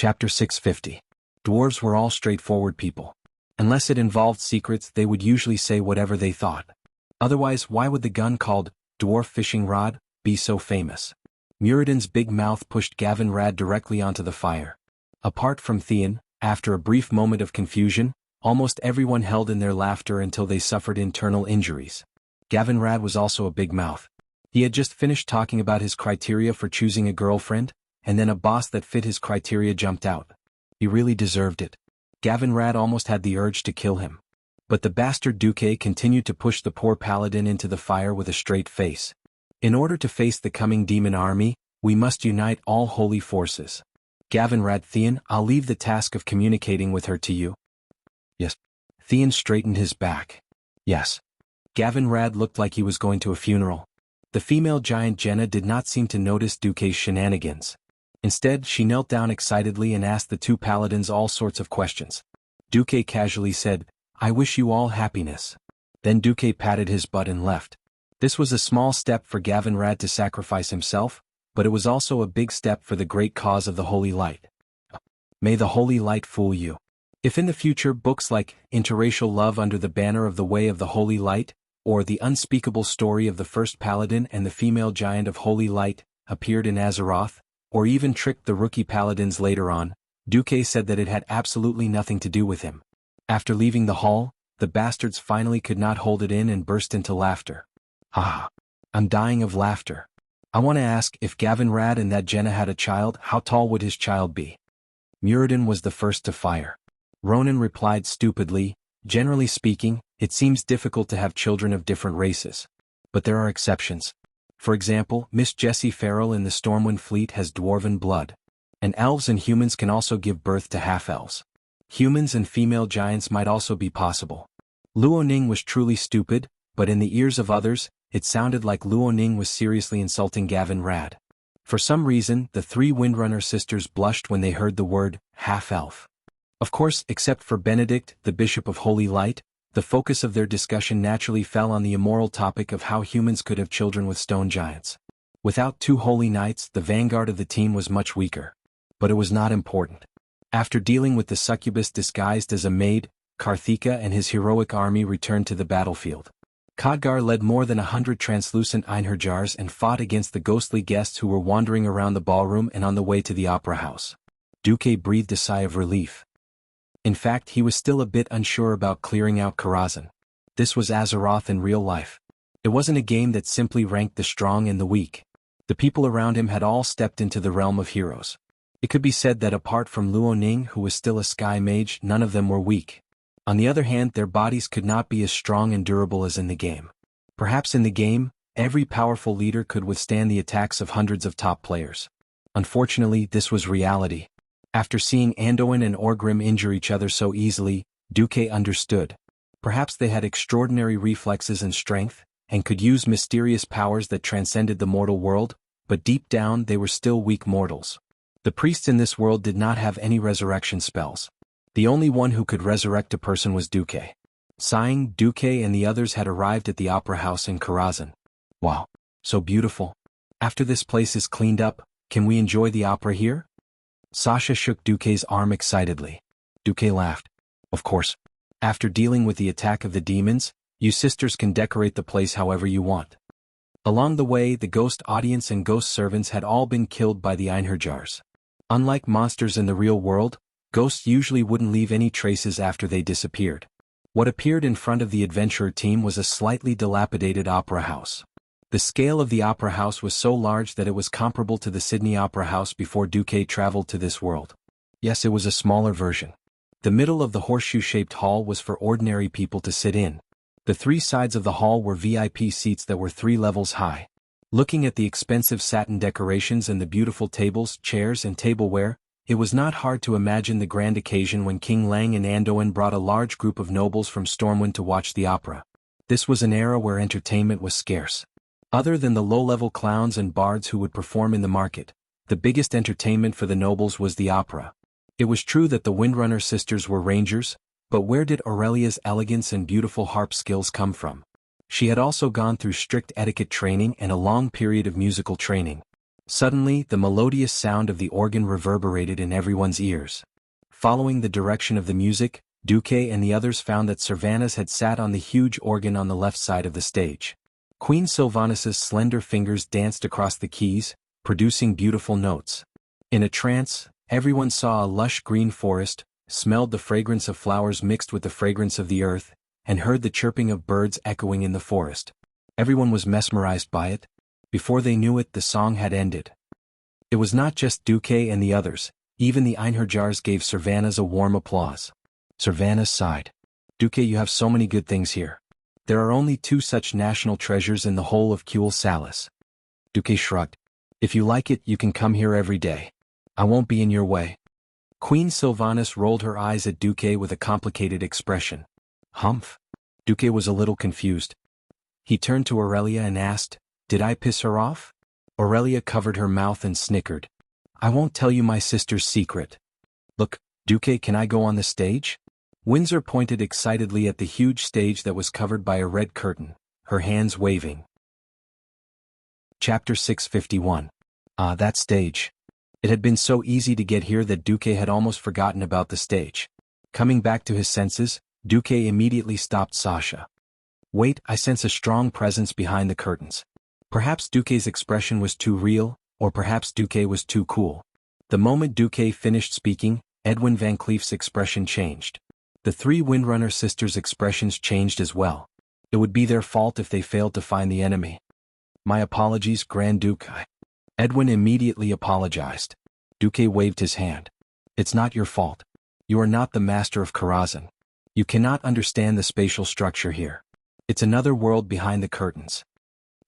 Chapter 650. Dwarves were all straightforward people. Unless it involved secrets, they would usually say whatever they thought. Otherwise, why would the gun called dwarf fishing rod be so famous? Muradin's big mouth pushed Gavin Rad directly onto the fire. Apart from Theon, after a brief moment of confusion, almost everyone held in their laughter until they suffered internal injuries. Gavin Rad was also a big mouth. He had just finished talking about his criteria for choosing a girlfriend, and then a boss that fit his criteria jumped out. He really deserved it. Gavin Rad almost had the urge to kill him. But the bastard Duque continued to push the poor paladin into the fire with a straight face. In order to face the coming demon army, we must unite all holy forces. Gavin Rad, Theon, I'll leave the task of communicating with her to you. Yes. Theon straightened his back. Yes. Gavin Rad looked like he was going to a funeral. The female giant Jenna did not seem to notice Duque's shenanigans. Instead, she knelt down excitedly and asked the two paladins all sorts of questions. Duque casually said, "I wish you all happiness." Then Duque patted his butt and left. This was a small step for Gavin Rad to sacrifice himself, but it was also a big step for the great cause of the Holy Light. May the Holy Light fool you. If in the future books like Interracial Love Under the Banner of the Way of the Holy Light, or The Unspeakable Story of the First Paladin and the Female Giant of Holy Light appeared in Azeroth, or even tricked the rookie paladins later on, Duque said that it had absolutely nothing to do with him. After leaving the hall, the bastards finally could not hold it in and burst into laughter. Haha. I'm dying of laughter. I want to ask, if Gavin Rad and that Jenna had a child, how tall would his child be? Muradin was the first to fire. Ronan replied stupidly, generally speaking, it seems difficult to have children of different races. But there are exceptions. For example, Miss Jessie Farrell in the Stormwind Fleet has dwarven blood. And elves and humans can also give birth to half-elves. Humans and female giants might also be possible. Luo Ning was truly stupid, but in the ears of others, it sounded like Luo Ning was seriously insulting Gavin Rad. For some reason, the three Windrunner sisters blushed when they heard the word half-elf. Of course, except for Benedict, the Bishop of Holy Light, the focus of their discussion naturally fell on the immoral topic of how humans could have children with stone giants. Without two holy knights, the vanguard of the team was much weaker. But it was not important. After dealing with the succubus disguised as a maid, Karthika and his heroic army returned to the battlefield. Khadgar led more than 100 translucent Einherjars and fought against the ghostly guests who were wandering around the ballroom and on the way to the opera house. Duque breathed a sigh of relief. In fact, he was still a bit unsure about clearing out Karazhan. This was Azeroth in real life. It wasn't a game that simply ranked the strong and the weak. The people around him had all stepped into the realm of heroes. It could be said that apart from Luo Ning, who was still a sky mage, none of them were weak. On the other hand, their bodies could not be as strong and durable as in the game. Perhaps in the game, every powerful leader could withstand the attacks of hundreds of top players. Unfortunately, this was reality. After seeing Anduin and Orgrim injure each other so easily, Duque understood. Perhaps they had extraordinary reflexes and strength, and could use mysterious powers that transcended the mortal world, but deep down they were still weak mortals. The priests in this world did not have any resurrection spells. The only one who could resurrect a person was Duque. Sighing, Duque and the others had arrived at the opera house in Karazhan. Wow, so beautiful. After this place is cleaned up, can we enjoy the opera here? Sasha shook Duque's arm excitedly. Duque laughed. Of course. After dealing with the attack of the demons, you sisters can decorate the place however you want. Along the way, the ghost audience and ghost servants had all been killed by the Einherjars. Unlike monsters in the real world, ghosts usually wouldn't leave any traces after they disappeared. What appeared in front of the adventurer team was a slightly dilapidated opera house. The scale of the opera house was so large that it was comparable to the Sydney Opera House before Duque traveled to this world. Yes, it was a smaller version. The middle of the horseshoe-shaped hall was for ordinary people to sit in. The three sides of the hall were VIP seats that were 3 levels high. Looking at the expensive satin decorations and the beautiful tables, chairs, and tableware, it was not hard to imagine the grand occasion when King Lang and Anduin brought a large group of nobles from Stormwind to watch the opera. This was an era where entertainment was scarce. Other than the low-level clowns and bards who would perform in the market, the biggest entertainment for the nobles was the opera. It was true that the Windrunner sisters were rangers, but where did Aurelia's elegance and beautiful harp skills come from? She had also gone through strict etiquette training and a long period of musical training. Suddenly, the melodious sound of the organ reverberated in everyone's ears. Following the direction of the music, Duque and the others found that Sylvanas had sat on the huge organ on the left side of the stage. Queen Sylvanas's slender fingers danced across the keys, producing beautiful notes. In a trance, everyone saw a lush green forest, smelled the fragrance of flowers mixed with the fragrance of the earth, and heard the chirping of birds echoing in the forest. Everyone was mesmerized by it. Before they knew it, the song had ended. It was not just Duque and the others, even the Einherjars gave Sylvanas a warm applause. Sylvanas sighed. Duque, you have so many good things here. There are only 2 such national treasures in the whole of Kuel Salis. Duque shrugged. If you like it, you can come here every day. I won't be in your way. Queen Sylvanas rolled her eyes at Duque with a complicated expression. Humph. Duque was a little confused. He turned to Aurelia and asked, "Did I piss her off?" Aurelia covered her mouth and snickered. "I won't tell you my sister's secret." "Look, Duque, can I go on the stage?" Windsor pointed excitedly at the huge stage that was covered by a red curtain, her hands waving. Chapter 651. Ah, that stage. It had been so easy to get here that Duque had almost forgotten about the stage. Coming back to his senses, Duque immediately stopped Sasha. "Wait, I sense a strong presence behind the curtains." Perhaps Duque's expression was too real, or perhaps Duque was too cool. The moment Duque finished speaking, Edwin Van Cleef's expression changed. The 3 Windrunner sisters' expressions changed as well. It would be their fault if they failed to find the enemy. "My apologies, Grand Duke." Edwin immediately apologized. Duque waved his hand. "It's not your fault. You are not the master of Karazhan. You cannot understand the spatial structure here. It's another world behind the curtains."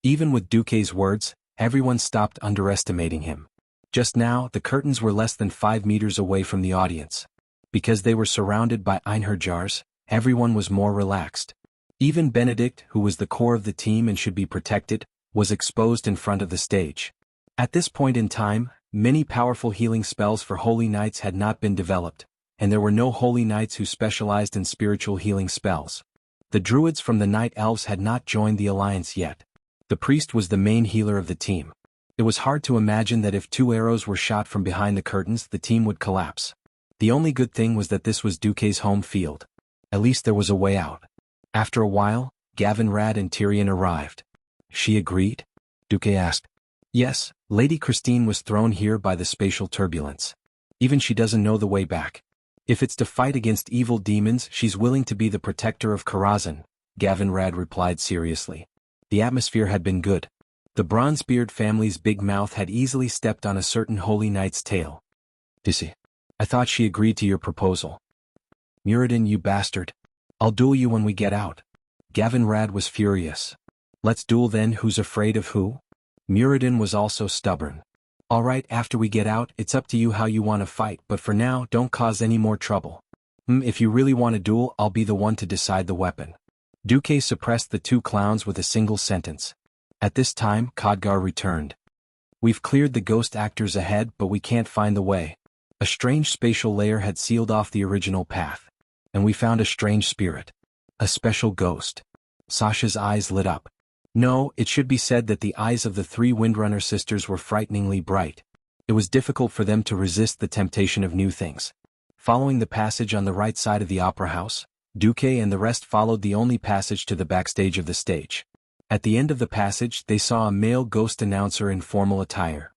Even with Duque's words, everyone stopped underestimating him. Just now, the curtains were less than 5 meters away from the audience. Because they were surrounded by Einherjars, everyone was more relaxed. Even Benedict, who was the core of the team and should be protected, was exposed in front of the stage. At this point in time, many powerful healing spells for Holy Knights had not been developed, and there were no Holy Knights who specialized in spiritual healing spells. The druids from the Night Elves had not joined the alliance yet. The priest was the main healer of the team. It was hard to imagine that if 2 arrows were shot from behind the curtains, the team would collapse. The only good thing was that this was Duque's home field. At least there was a way out. After a while, Gavinrad and Tyrion arrived. "She agreed?" Duque asked. "Yes, Lady Christine was thrown here by the spatial turbulence. Even she doesn't know the way back. If it's to fight against evil demons, she's willing to be the protector of Karazhan," Gavinrad replied seriously. The atmosphere had been good. The Bronzebeard family's big mouth had easily stepped on a certain Holy Knight's tail. "Dissy, I thought she agreed to your proposal." "Muradin, you bastard. I'll duel you when we get out." Gavinrad was furious. "Let's duel then, who's afraid of who?" Muradin was also stubborn. "All right, after we get out, it's up to you how you want to fight, but for now, don't cause any more trouble. If you really want to duel, I'll be the one to decide the weapon." Duque suppressed the 2 clowns with a single sentence. At this time, Khadgar returned. "We've cleared the ghost actors ahead, but we can't find the way. A strange spatial layer had sealed off the original path. And we found a strange spirit. A special ghost." Sasha's eyes lit up. No, it should be said that the eyes of the 3 Windrunner sisters were frighteningly bright. It was difficult for them to resist the temptation of new things. Following the passage on the right side of the opera house, Duque and the rest followed the only passage to the backstage of the stage. At the end of the passage, they saw a male ghost announcer in formal attire.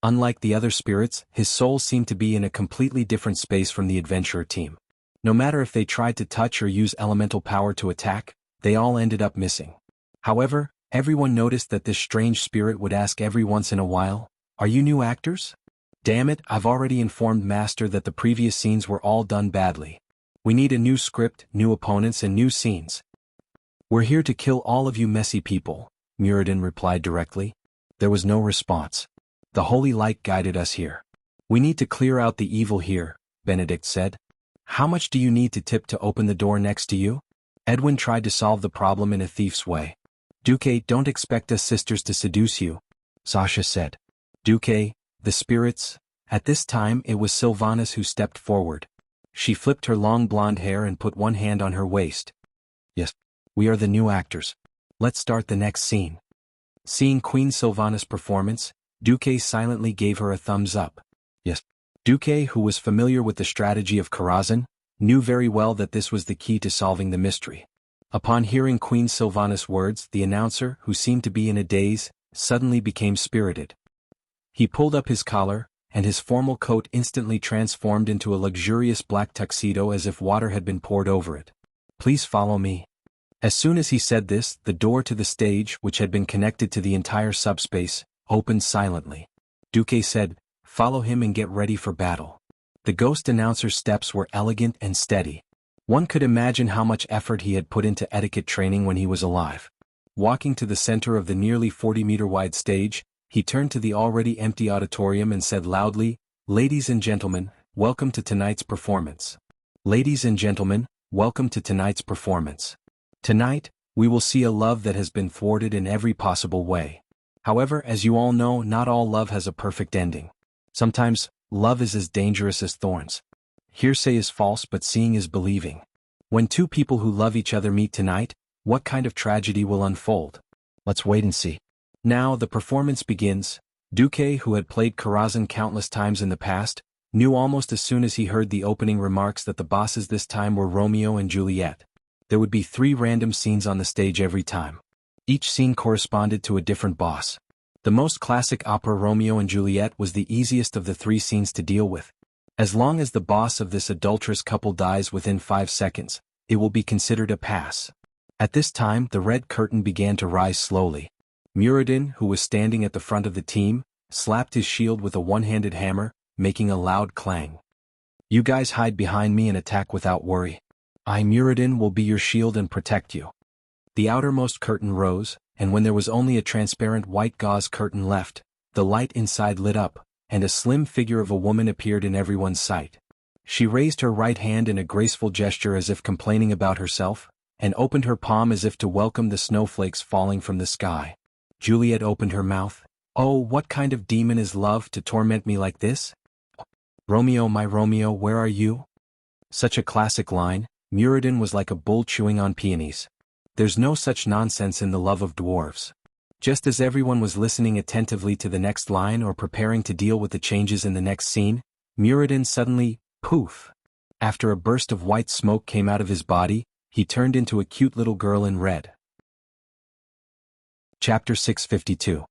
Unlike the other spirits, his soul seemed to be in a completely different space from the adventurer team. No matter if they tried to touch or use elemental power to attack, they all ended up missing. However, everyone noticed that this strange spirit would ask every once in a while, "Are you new actors? Damn it, I've already informed Master that the previous scenes were all done badly. We need a new script, new opponents and new scenes." "We're here to kill all of you messy people," Muradin replied directly. There was no response. "The Holy Light guided us here. We need to clear out the evil here," Benedict said. "How much do you need to tip to open the door next to you?" Edwin tried to solve the problem in a thief's way. "Duque, don't expect us sisters to seduce you," Sasha said. "Duque, the spirits..." At this time it was Sylvanas who stepped forward. She flipped her long blonde hair and put one hand on her waist. "Yes, we are the new actors. Let's start the next scene." Seeing Queen Sylvanas' performance, Duque silently gave her a thumbs up. Yes. Duque, who was familiar with the strategy of Karazhan, knew very well that this was the key to solving the mystery. Upon hearing Queen Sylvanas' words, the announcer, who seemed to be in a daze, suddenly became spirited. He pulled up his collar, and his formal coat instantly transformed into a luxurious black tuxedo as if water had been poured over it. Please follow me. As soon as he said this, the door to the stage, which had been connected to the entire subspace, opened silently. Duque said, "Follow him and get ready for battle." The ghost announcer's steps were elegant and steady. One could imagine how much effort he had put into etiquette training when he was alive. Walking to the center of the nearly 40-meter-wide stage, he turned to the already empty auditorium and said loudly, "Ladies and gentlemen, welcome to tonight's performance. Ladies and gentlemen, welcome to tonight's performance. Tonight, we will see a love that has been thwarted in every possible way. However, as you all know, not all love has a perfect ending. Sometimes, love is as dangerous as thorns. Hearsay is false, but seeing is believing. When two people who love each other meet tonight, what kind of tragedy will unfold? Let's wait and see." Now the performance begins. Duque, who had played Karazhan countless times in the past, knew almost as soon as he heard the opening remarks that the bosses this time were Romeo and Juliet. There would be 3 random scenes on the stage every time. Each scene corresponded to a different boss. The most classic opera Romeo and Juliet was the easiest of the 3 scenes to deal with. As long as the boss of this adulterous couple dies within 5 seconds, it will be considered a pass. At this time, the red curtain began to rise slowly. Muradin, who was standing at the front of the team, slapped his shield with a one-handed hammer, making a loud clang. "You guys hide behind me and attack without worry. I, Muradin, will be your shield and protect you." The outermost curtain rose, and when there was only a transparent white gauze curtain left, the light inside lit up, and a slim figure of a woman appeared in everyone's sight. She raised her right hand in a graceful gesture as if complaining about herself, and opened her palm as if to welcome the snowflakes falling from the sky. Juliet opened her mouth. "Oh, what kind of demon is love to torment me like this? Romeo, my Romeo, where are you?" Such a classic line. Muradin was like a bull chewing on peonies. There's no such nonsense in the love of dwarves. Just as everyone was listening attentively to the next line or preparing to deal with the changes in the next scene, Muradin suddenly, poof! After a burst of white smoke came out of his body, he turned into a cute little girl in red. Chapter 652.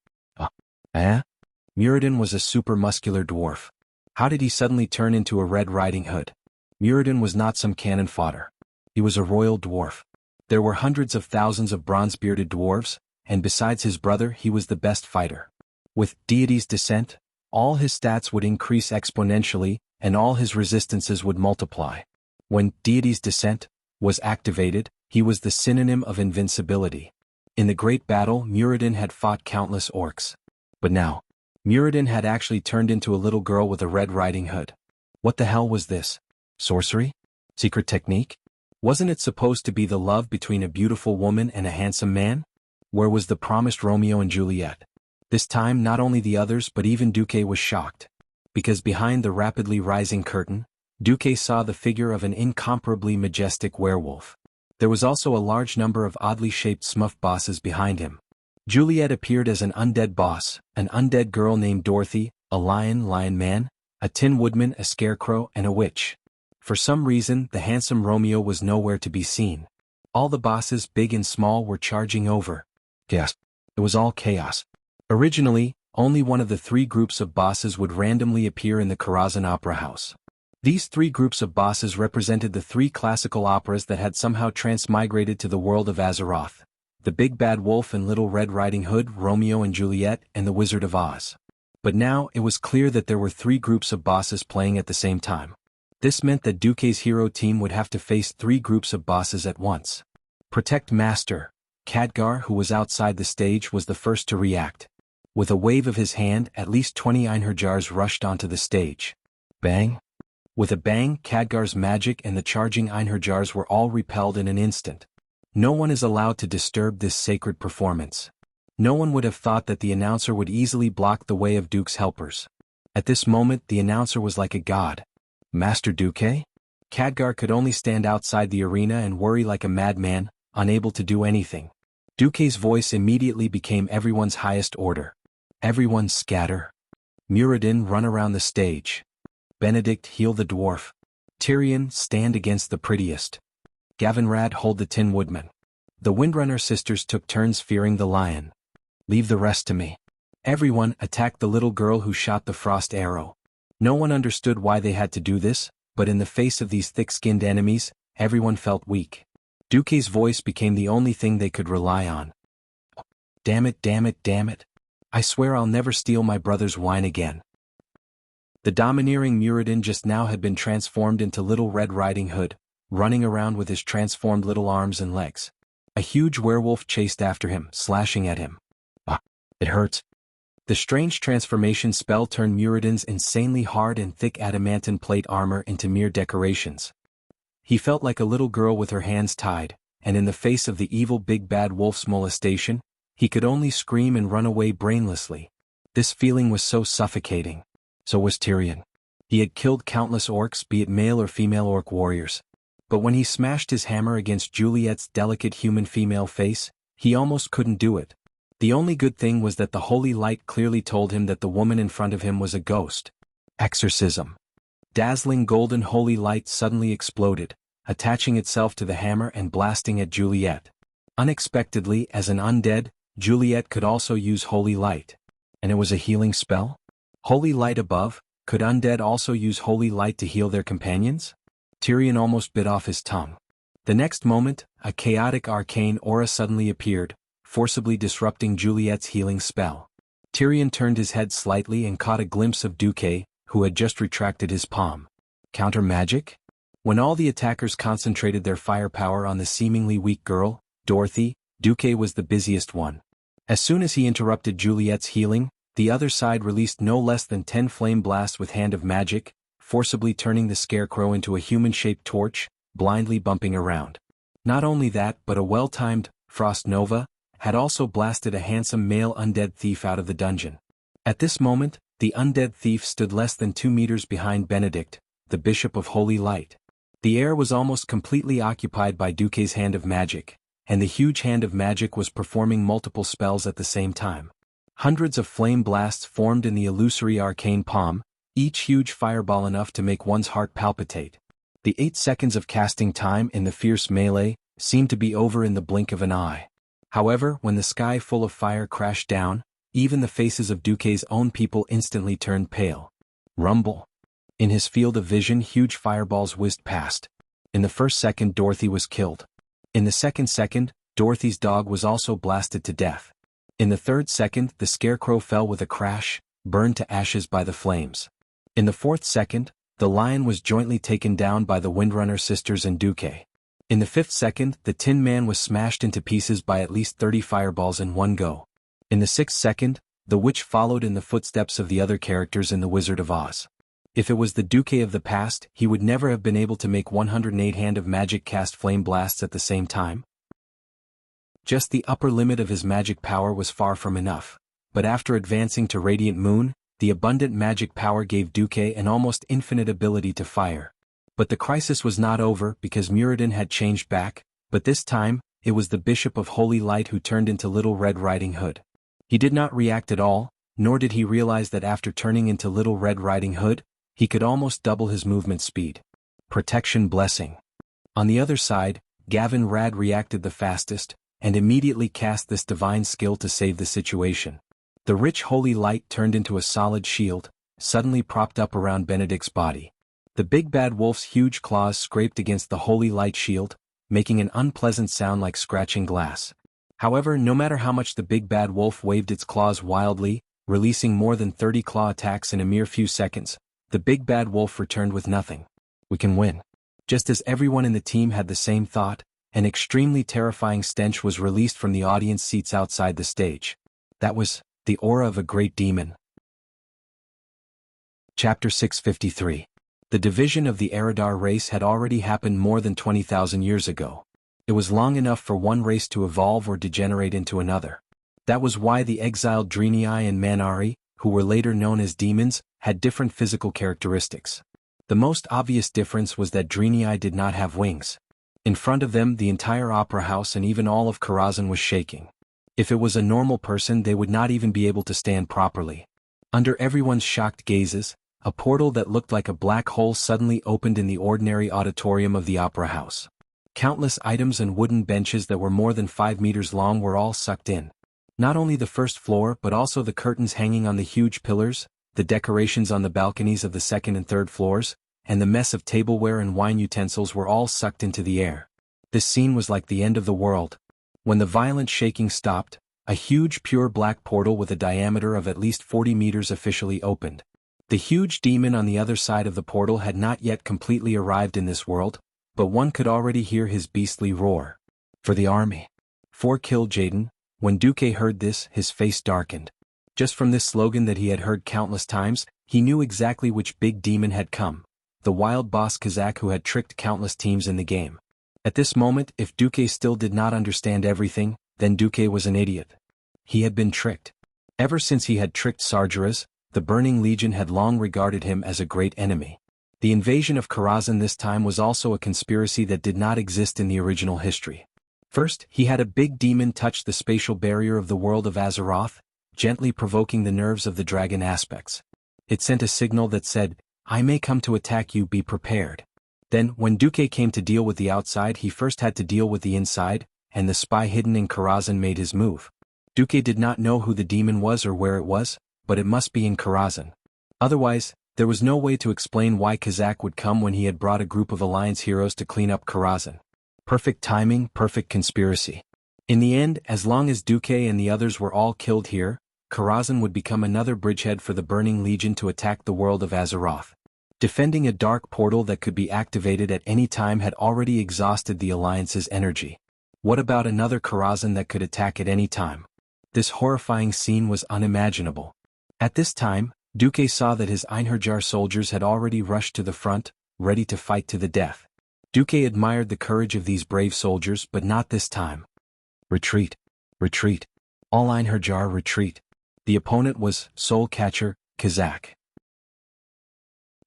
Muradin was a super-muscular dwarf. How did he suddenly turn into a Red Riding Hood? Muradin was not some cannon fodder. He was a royal dwarf. There were hundreds of thousands of bronze-bearded dwarves, and besides his brother he was the best fighter. With deity's descent, all his stats would increase exponentially, and all his resistances would multiply. When deity's descent was activated, he was the synonym of invincibility. In the great battle, Muradin had fought countless orcs. But now, Muradin had actually turned into a little girl with a Red Riding Hood. What the hell was this? Sorcery? Secret technique? Wasn't it supposed to be the love between a beautiful woman and a handsome man? Where was the promised Romeo and Juliet? This time not only the others but even Duque was shocked. Because behind the rapidly rising curtain, Duque saw the figure of an incomparably majestic werewolf. There was also a large number of oddly shaped smurf bosses behind him. Juliet appeared as an undead boss, an undead girl named Dorothy, a lion man, a tin woodman, a scarecrow, and a witch. For some reason, the handsome Romeo was nowhere to be seen. All the bosses, big and small, were charging over. Yes, it was all chaos. Originally, only one of the 3 groups of bosses would randomly appear in the Karazhan Opera House. These 3 groups of bosses represented the 3 classical operas that had somehow transmigrated to the world of Azeroth: the Big Bad Wolf and Little Red Riding Hood, Romeo and Juliet, and the Wizard of Oz. But now it was clear that there were 3 groups of bosses playing at the same time. This meant that Duque's hero team would have to face 3 groups of bosses at once. Protect Master Khadgar, who was outside the stage, was the first to react. With a wave of his hand, at least 20 Einherjars rushed onto the stage. Bang! With a bang, Khadgar's magic and the charging Einherjars were all repelled in an instant. No one is allowed to disturb this sacred performance. No one would have thought that the announcer would easily block the way of Duke's helpers. At this moment, the announcer was like a god. Master Duque? Khadgar could only stand outside the arena and worry like a madman, unable to do anything. Duque's voice immediately became everyone's highest order. Everyone scatter. Muradin run around the stage. Benedict heal the dwarf. Tyrion stand against the prettiest. Gavinrad hold the Tin Woodman. The Windrunner sisters took turns fearing the lion. Leave the rest to me. Everyone attacked the little girl who shot the frost arrow. No one understood why they had to do this, but in the face of these thick-skinned enemies, everyone felt weak. Duque's voice became the only thing they could rely on. Damn it, damn it, damn it. I swear I'll never steal my brother's wine again. The domineering Muradin just now had been transformed into Little Red Riding Hood, running around with his transformed little arms and legs. A huge werewolf chased after him, slashing at him. Ah, it hurts. The strange transformation spell turned Muradin's insanely hard and thick adamantine plate armor into mere decorations. He felt like a little girl with her hands tied, and in the face of the evil big bad wolf's molestation, he could only scream and run away brainlessly. This feeling was so suffocating. So was Tyrion. He had killed countless orcs, be it male or female orc warriors. But when he smashed his hammer against Juliet's delicate human female face, he almost couldn't do it. The only good thing was that the holy light clearly told him that the woman in front of him was a ghost. Exorcism. Dazzling golden holy light suddenly exploded, attaching itself to the hammer and blasting at Juliet. Unexpectedly, as an undead, Juliet could also use holy light. And it was a healing spell? Holy light above, could undead also use holy light to heal their companions? Tyrion almost bit off his tongue. The next moment, a chaotic arcane aura suddenly appeared, forcibly disrupting Juliet's healing spell. Tyrion turned his head slightly and caught a glimpse of Duque, who had just retracted his palm. Counter magic? When all the attackers concentrated their firepower on the seemingly weak girl, Dorothy, Duque was the busiest one. As soon as he interrupted Juliet's healing, the other side released no less than 10 flame blasts with Hand of Magic, forcibly turning the scarecrow into a human-shaped torch, blindly bumping around. Not only that, but a well-timed Frost Nova had also blasted a handsome male undead thief out of the dungeon. At this moment, the undead thief stood less than 2 meters behind Benedict, the Bishop of Holy Light. The air was almost completely occupied by Duque's Hand of Magic, and the huge Hand of Magic was performing multiple spells at the same time. Hundreds of flame blasts formed in the illusory arcane palm, each huge fireball enough to make one's heart palpitate. The 8 seconds of casting time in the fierce melee seemed to be over in the blink of an eye. However, when the sky full of fire crashed down, even the faces of Duque's own people instantly turned pale. Rumble. In his field of vision, huge fireballs whizzed past. In the first second, Dorothy was killed. In the second second, Dorothy's dog was also blasted to death. In the third second, the scarecrow fell with a crash, burned to ashes by the flames. In the fourth second, the lion was jointly taken down by the Windrunner sisters and Duque. In the fifth second, the Tin Man was smashed into pieces by at least 30 fireballs in one go. In the sixth second, the witch followed in the footsteps of the other characters in The Wizard of Oz. If it was the Duque of the past, he would never have been able to make 108 Hand of Magic cast flame blasts at the same time. Just the upper limit of his magic power was far from enough, but after advancing to Radiant Moon, the abundant magic power gave Duque an almost infinite ability to fire. But the crisis was not over because Muradin had changed back, but this time, it was the Bishop of Holy Light who turned into Little Red Riding Hood. He did not react at all, nor did he realize that after turning into Little Red Riding Hood, he could almost double his movement speed. Protection Blessing. On the other side, Gavinrad reacted the fastest, and immediately cast this divine skill to save the situation. The rich holy light turned into a solid shield, suddenly propped up around Benedict's body. The big bad wolf's huge claws scraped against the holy light shield, making an unpleasant sound like scratching glass. However, no matter how much the big bad wolf waved its claws wildly, releasing more than 30 claw attacks in a mere few seconds, the big bad wolf returned with nothing. We can win. Just as everyone in the team had the same thought, an extremely terrifying stench was released from the audience seats outside the stage. That was the aura of a great demon. Chapter 653. The division of the Eridar race had already happened more than 20,000 years ago. It was long enough for one race to evolve or degenerate into another. That was why the exiled Draenei and Man'ari, who were later known as demons, had different physical characteristics. The most obvious difference was that Draenei did not have wings. In front of them, the entire opera house and even all of Karazhan was shaking. If it was a normal person, they would not even be able to stand properly. Under everyone's shocked gazes, a portal that looked like a black hole suddenly opened in the ordinary auditorium of the opera house. Countless items and wooden benches that were more than 5 meters long were all sucked in. Not only the first floor but also the curtains hanging on the huge pillars, the decorations on the balconies of the second and third floors, and the mess of tableware and wine utensils were all sucked into the air. This scene was like the end of the world. When the violent shaking stopped, a huge pure black portal with a diameter of at least 40 meters officially opened. The huge demon on the other side of the portal had not yet completely arrived in this world, but one could already hear his beastly roar. For the army. 4 kill Jaden. When Duque heard this, his face darkened. Just from this slogan that he had heard countless times, he knew exactly which big demon had come. The wild boss Kazak who had tricked countless teams in the game. At this moment, if Duque still did not understand everything, then Duque was an idiot. He had been tricked. Ever since he had tricked Sargeras, the Burning Legion had long regarded him as a great enemy. The invasion of Karazhan this time was also a conspiracy that did not exist in the original history. First, he had a big demon touch the spatial barrier of the world of Azeroth, gently provoking the nerves of the dragon aspects. It sent a signal that said, "I may come to attack you, be prepared." Then, when Duque came to deal with the outside, he first had to deal with the inside, and the spy hidden in Karazhan made his move. Duque did not know who the demon was or where it was, but it must be in Karazhan. Otherwise, there was no way to explain why Kazak would come when he had brought a group of Alliance heroes to clean up Karazhan. Perfect timing, perfect conspiracy. In the end, as long as Duque and the others were all killed here, Karazhan would become another bridgehead for the Burning Legion to attack the world of Azeroth. Defending a dark portal that could be activated at any time had already exhausted the Alliance's energy. What about another Karazhan that could attack at any time? This horrifying scene was unimaginable. At this time, Duque saw that his Einherjar soldiers had already rushed to the front, ready to fight to the death. Duque admired the courage of these brave soldiers, but not this time. Retreat. Retreat. All Einherjar retreat. The opponent was Soul Catcher, Kazak.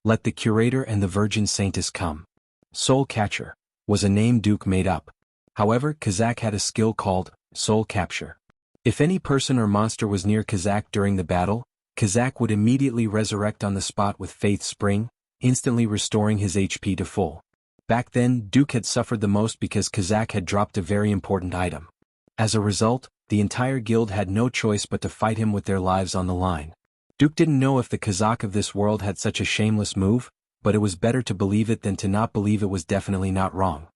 Let the Curator and the Virgin Saintess come. Soul Catcher was a name Duke made up. However, Kazak had a skill called Soul Capture. If any person or monster was near Kazak during the battle, Kazak would immediately resurrect on the spot with Faith Spring, instantly restoring his HP to full. Back then, Duke had suffered the most because Kazak had dropped a very important item. As a result, the entire guild had no choice but to fight him with their lives on the line. Duke didn't know if the Kazak of this world had such a shameless move, but it was better to believe it than to not believe it was definitely not wrong.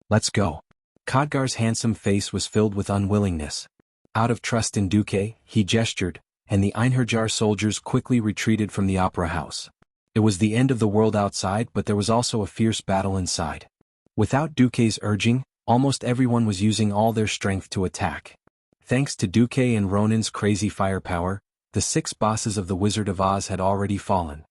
Let's go. Khadgar's handsome face was filled with unwillingness. Out of trust in Duque, he gestured, and the Einherjar soldiers quickly retreated from the opera house. It was the end of the world outside, but there was also a fierce battle inside. Without Duque's urging, almost everyone was using all their strength to attack. Thanks to Duque and Ronin's crazy firepower, the 6 bosses of the Wizard of Oz had already fallen.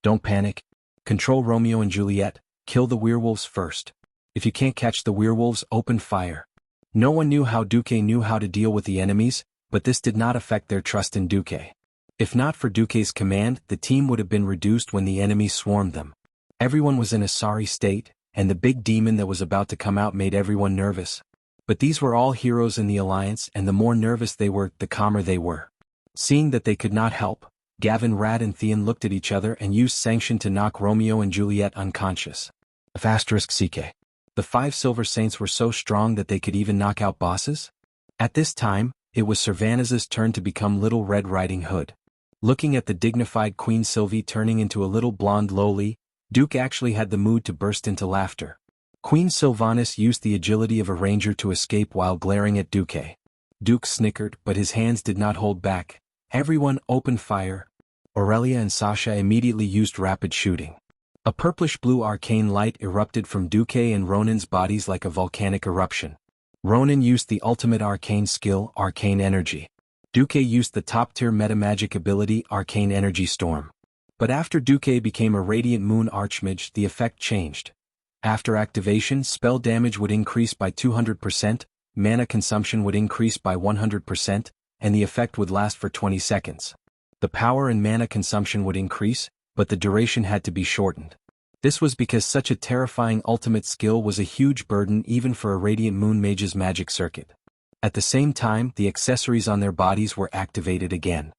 Don't panic. Control Romeo and Juliet, kill the werewolves first. If you can't catch the werewolves, open fire. No one knew how Duque knew how to deal with the enemies, but this did not affect their trust in Duque. If not for Duque's command, the team would have been reduced when the enemies swarmed them. Everyone was in a sorry state, and the big demon that was about to come out made everyone nervous. But these were all heroes in the Alliance, and the more nervous they were, the calmer they were. Seeing that they could not help, Gavin, Rad and Theon looked at each other and used sanction to knock Romeo and Juliet unconscious. *CK. The 5 Silver Saints were so strong that they could even knock out bosses? At this time, it was Sylvanas's turn to become Little Red Riding Hood. Looking at the dignified Queen Sylvie turning into a little blonde lowly, Duke actually had the mood to burst into laughter. Queen Sylvanas used the agility of a ranger to escape while glaring at Duque. Duke snickered, but his hands did not hold back. Everyone opened fire. Aurelia and Sasha immediately used rapid shooting. A purplish-blue arcane light erupted from Duque and Ronin's bodies like a volcanic eruption. Ronin used the ultimate arcane skill, Arcane Energy. Duque used the top-tier metamagic ability, Arcane Energy Storm. But after Duque became a Radiant Moon Archmage, the effect changed. After activation, spell damage would increase by 200%, mana consumption would increase by 100%, and the effect would last for 20 seconds. The power and mana consumption would increase, but the duration had to be shortened. This was because such a terrifying ultimate skill was a huge burden even for a Radiant Moon Mage's magic circuit. At the same time, the accessories on their bodies were activated again.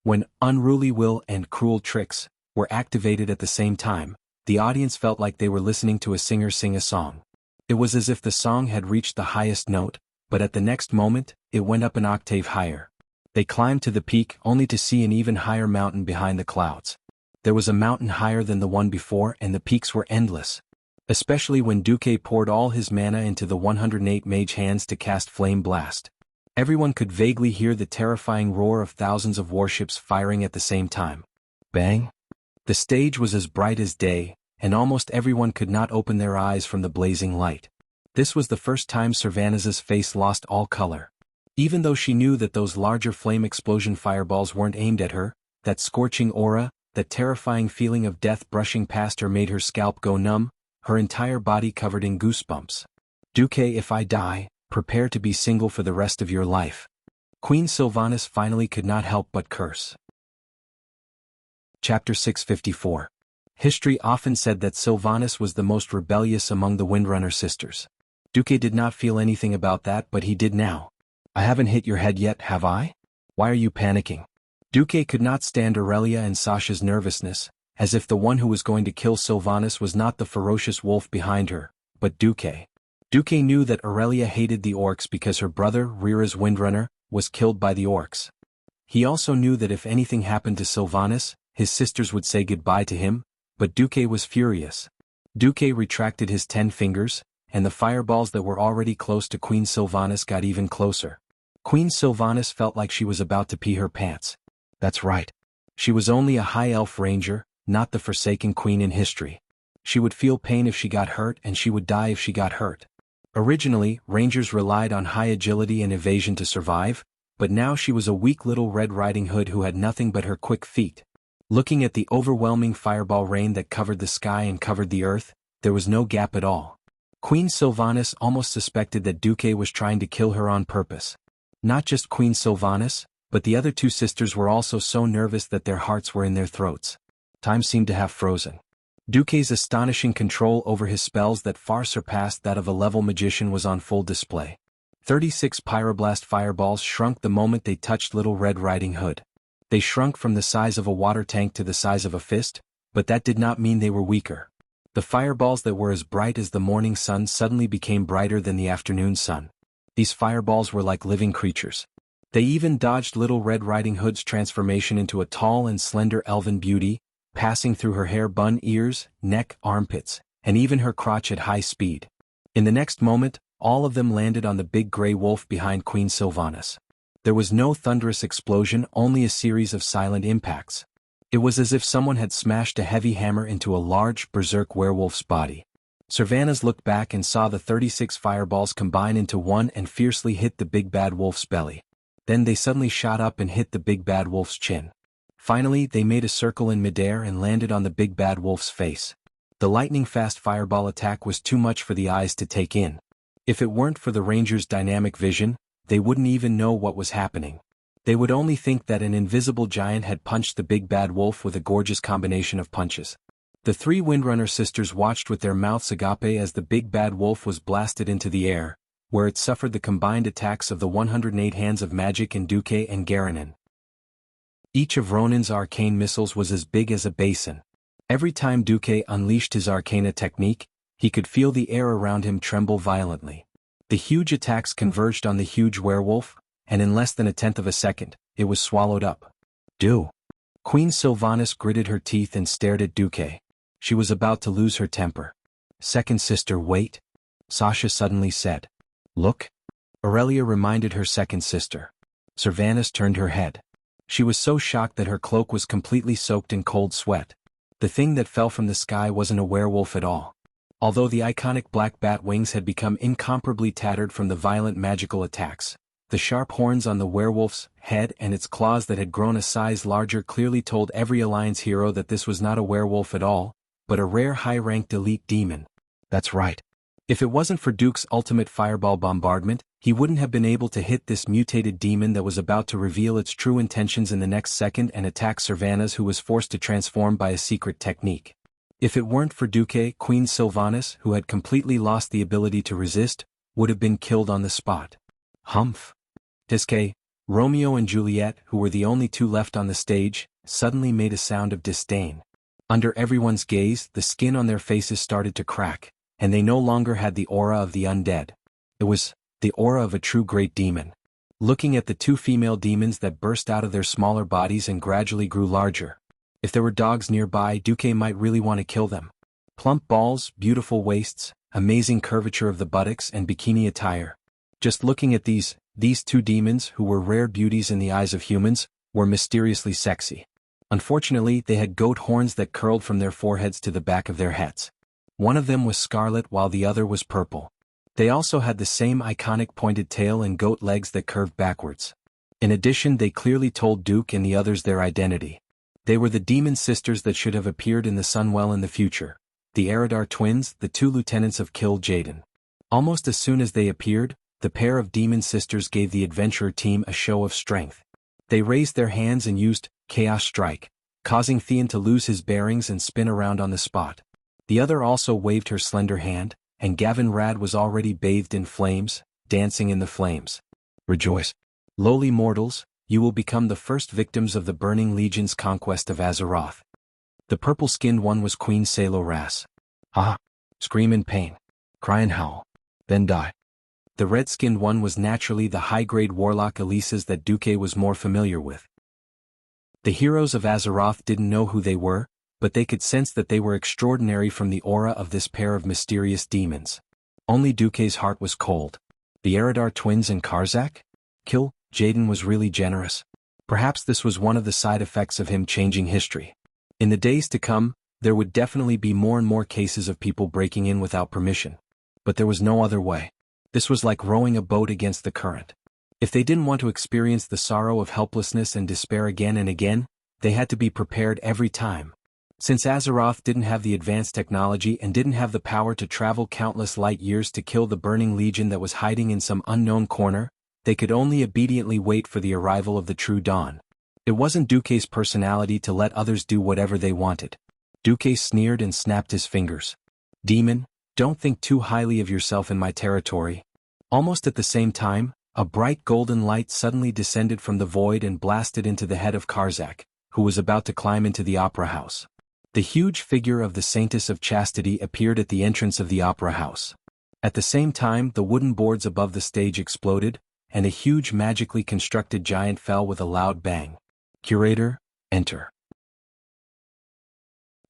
When unruly will and cruel tricks were activated at the same time, the audience felt like they were listening to a singer sing a song. It was as if the song had reached the highest note, but at the next moment, it went up an octave higher. They climbed to the peak only to see an even higher mountain behind the clouds. There was a mountain higher than the one before and the peaks were endless. Especially when Duque poured all his mana into the 108 mage hands to cast Flame Blast. Everyone could vaguely hear the terrifying roar of thousands of warships firing at the same time. Bang! The stage was as bright as day, and almost everyone could not open their eyes from the blazing light. This was the first time Sylvanas' face lost all color. Even though she knew that those larger flame explosion fireballs weren't aimed at her, that scorching aura, that terrifying feeling of death brushing past her made her scalp go numb, her entire body covered in goosebumps. Duque, if I die, prepare to be single for the rest of your life. Queen Sylvanas finally could not help but curse. Chapter 654. History often said that Sylvanas was the most rebellious among the Windrunner sisters. Duque did not feel anything about that, but he did now. I haven't hit your head yet, have I? Why are you panicking? Duque could not stand Aurelia and Sasha's nervousness, as if the one who was going to kill Sylvanas was not the ferocious wolf behind her, but Duque. Duque knew that Aurelia hated the orcs because her brother, Rira's Windrunner, was killed by the orcs. He also knew that if anything happened to Sylvanas, his sisters would say goodbye to him, but Duque was furious. Duque retracted his 10 fingers, and the fireballs that were already close to Queen Sylvanas got even closer. Queen Sylvanas felt like she was about to pee her pants. That's right. She was only a high elf ranger, not the forsaken queen in history. She would feel pain if she got hurt and she would die if she got hurt. Originally, rangers relied on high agility and evasion to survive, but now she was a weak little Red Riding Hood who had nothing but her quick feet. Looking at the overwhelming fireball rain that covered the sky and covered the earth, there was no gap at all. Queen Sylvanas almost suspected that Duque was trying to kill her on purpose. Not just Queen Sylvanas, but the other 2 sisters were also so nervous that their hearts were in their throats. Time seemed to have frozen. Duque's astonishing control over his spells that far surpassed that of a level magician was on full display. 36 pyroblast fireballs shrunk the moment they touched Little Red Riding Hood. They shrunk from the size of a water tank to the size of a fist, but that did not mean they were weaker. The fireballs that were as bright as the morning sun suddenly became brighter than the afternoon sun. These fireballs were like living creatures. They even dodged Little Red Riding Hood's transformation into a tall and slender elven beauty, passing through her hair bun, ears, neck, armpits, and even her crotch at high speed. In the next moment, all of them landed on the big gray wolf behind Queen Sylvanas. There was no thunderous explosion, only a series of silent impacts. It was as if someone had smashed a heavy hammer into a large, berserk werewolf's body. Sylvanas looked back and saw the 36 fireballs combine into one and fiercely hit the big bad wolf's belly. Then they suddenly shot up and hit the big bad wolf's chin. Finally, they made a circle in midair and landed on the big bad wolf's face. The lightning-fast fireball attack was too much for the eyes to take in. If it weren't for the Rangers' dynamic vision, they wouldn't even know what was happening. They would only think that an invisible giant had punched the big bad wolf with a gorgeous combination of punches. The 3 Windrunner sisters watched with their mouths agape as the big bad wolf was blasted into the air, where it suffered the combined attacks of the 108 hands of magic in Duque and Garanon. Each of Ronin's arcane missiles was as big as a basin. Every time Duque unleashed his arcana technique, he could feel the air around him tremble violently. The huge attacks converged on the huge werewolf, and in less than a tenth of a second, it was swallowed up. Queen Sylvanas gritted her teeth and stared at Duque. She was about to lose her temper. Second sister, wait. Sasha suddenly said. Look. Aurelia reminded her second sister. Sylvanas turned her head. She was so shocked that her cloak was completely soaked in cold sweat. The thing that fell from the sky wasn't a werewolf at all. Although the iconic black bat wings had become incomparably tattered from the violent magical attacks, the sharp horns on the werewolf's head and its claws that had grown a size larger clearly told every Alliance hero that this was not a werewolf at all, but a rare high-ranked elite demon. That's right. If it wasn't for Duke's ultimate fireball bombardment, he wouldn't have been able to hit this mutated demon that was about to reveal its true intentions in the next second and attack Sylvanas, who was forced to transform by a secret technique. If it weren't for Duque, Queen Sylvanas, who had completely lost the ability to resist, would have been killed on the spot. Humph. Tisque, Romeo and Juliet, who were the only two left on the stage, suddenly made a sound of disdain. Under everyone's gaze, the skin on their faces started to crack, and they no longer had the aura of the undead. It was the aura of a true great demon. Looking at the two female demons that burst out of their smaller bodies and gradually grew larger. If there were dogs nearby, Duque might really want to kill them. Plump balls, beautiful waists, amazing curvature of the buttocks and bikini attire. Just looking at these two demons, who were rare beauties in the eyes of humans, were mysteriously sexy. Unfortunately, they had goat horns that curled from their foreheads to the back of their heads. One of them was scarlet while the other was purple. They also had the same iconic pointed tail and goat legs that curved backwards. In addition, they clearly told Duke and the others their identity. They were the demon sisters that should have appeared in the Sunwell in the future. The Eridar twins, the two lieutenants of Kill Jaden. Almost as soon as they appeared, the pair of demon sisters gave the adventurer team a show of strength. They raised their hands and used Chaos Strike, causing Theon to lose his bearings and spin around on the spot. The other also waved her slender hand, and Gavin Rad was already bathed in flames, dancing in the flames. Rejoice, lowly mortals, you will become the first victims of the Burning Legion's conquest of Azeroth. The purple-skinned one was Queen Salo Ras. Ah! Scream in pain. Cry and howl. Then die. The red-skinned one was naturally the high-grade warlock Elises that Duque was more familiar with. The heroes of Azeroth didn't know who they were, but they could sense that they were extraordinary from the aura of this pair of mysterious demons. Only Duque's heart was cold. The Eridar twins and Karzak? Kill Jaden was really generous. Perhaps this was one of the side effects of him changing history. In the days to come, there would definitely be more and more cases of people breaking in without permission. But there was no other way. This was like rowing a boat against the current. If they didn't want to experience the sorrow of helplessness and despair again and again, they had to be prepared every time. Since Azeroth didn't have the advanced technology and didn't have the power to travel countless light years to kill the Burning Legion that was hiding in some unknown corner, they could only obediently wait for the arrival of the true dawn. It wasn't Duque's personality to let others do whatever they wanted. Duque sneered and snapped his fingers. Demon, don't think too highly of yourself in my territory. Almost at the same time, a bright golden light suddenly descended from the void and blasted into the head of Karzak, who was about to climb into the opera house. The huge figure of the Saintess of Chastity appeared at the entrance of the opera house. At the same time, the wooden boards above the stage exploded, and a huge magically constructed giant fell with a loud bang. Curator, enter.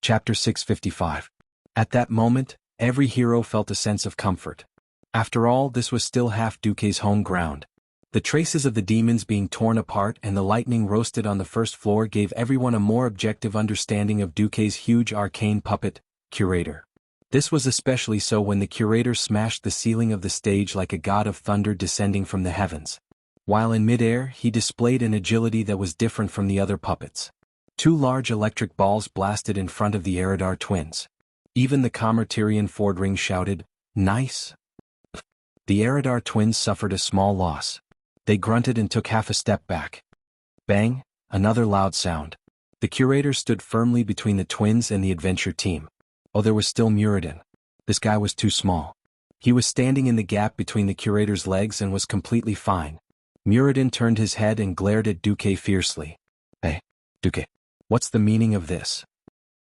Chapter 655. At that moment, every hero felt a sense of comfort. After all, this was still half Duque's home ground. The traces of the demons being torn apart and the lightning roasted on the first floor gave everyone a more objective understanding of Duque's huge arcane puppet, Curator. This was especially so when the Curator smashed the ceiling of the stage like a god of thunder descending from the heavens. While in midair, he displayed an agility that was different from the other puppets. Two large electric balls blasted in front of the Eridar twins. Even the Commertirian Fordring shouted, "Nice!" The Eridar twins suffered a small loss. They grunted and took half a step back. Bang, another loud sound. The Curator stood firmly between the twins and the adventure team. Oh, there was still Muradin. This guy was too small. He was standing in the gap between the Curator's legs and was completely fine. Muradin turned his head and glared at Duque fiercely. Hey, Duque, what's the meaning of this?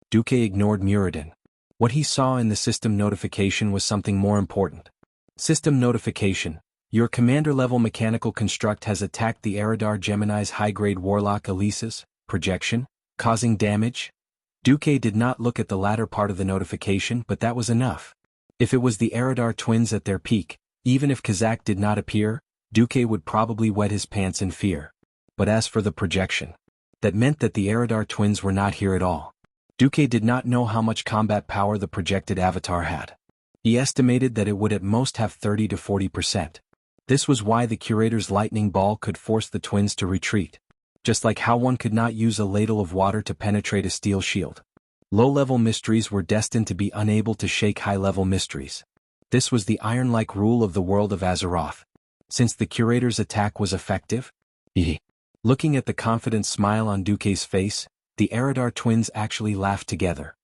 Duque ignored Muradin. What he saw in the system notification was something more important. System notification. Your commander-level mechanical construct has attacked the Eridar Gemini's high-grade warlock Elises, projection, causing damage. Duque did not look at the latter part of the notification, but that was enough. If it was the Eridar twins at their peak, even if Kazak did not appear, Duque would probably wet his pants in fear. But as for the projection, that meant that the Eridar twins were not here at all. Duque did not know how much combat power the projected avatar had. He estimated that it would at most have 30 to 40%. This was why the Curator's lightning ball could force the twins to retreat. Just like how one could not use a ladle of water to penetrate a steel shield. Low-level mysteries were destined to be unable to shake high-level mysteries. This was the iron-like rule of the world of Azeroth. Since the Curator's attack was effective? Looking at the confident smile on Duque's face, the Eridar twins actually laughed together.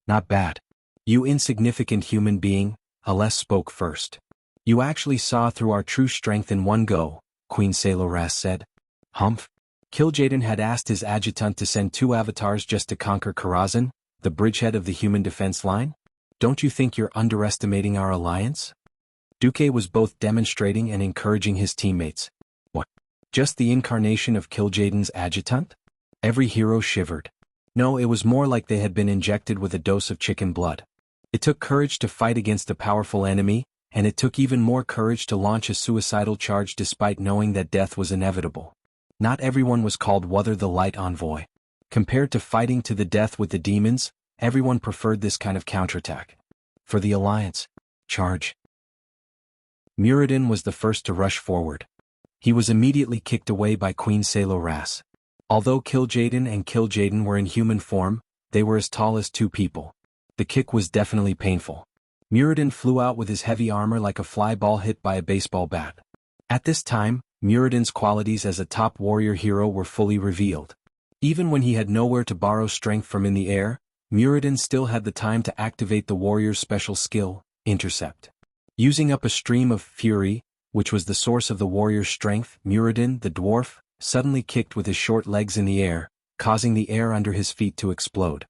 Not bad. You insignificant human being, Aless spoke first. You actually saw through our true strength in one go, Queen Saloras said. Humph. Kil'jaeden had asked his adjutant to send 2 avatars just to conquer Karazhan, the bridgehead of the human defense line? Don't you think you're underestimating our alliance? Duque was both demonstrating and encouraging his teammates. What? Just the incarnation of Kil'jaeden's adjutant? Every hero shivered. No, it was more like they had been injected with a dose of chicken blood. It took courage to fight against a powerful enemy, and it took even more courage to launch a suicidal charge despite knowing that death was inevitable. Not everyone was called Wuther the Light Envoy. Compared to fighting to the death with the demons, everyone preferred this kind of counterattack. For the Alliance, charge. Muradin was the first to rush forward. He was immediately kicked away by Queen Saloras. Although Kil'jaeden and Kil'jaeden were in human form, they were as tall as 2 people. The kick was definitely painful. Muradin flew out with his heavy armor like a fly ball hit by a baseball bat. At this time, Muradin's qualities as a top warrior hero were fully revealed. Even when he had nowhere to borrow strength from in the air, Muradin still had the time to activate the warrior's special skill, Intercept. Using up a stream of fury, which was the source of the warrior's strength, Muradin, the dwarf, suddenly kicked with his short legs in the air, causing the air under his feet to explode.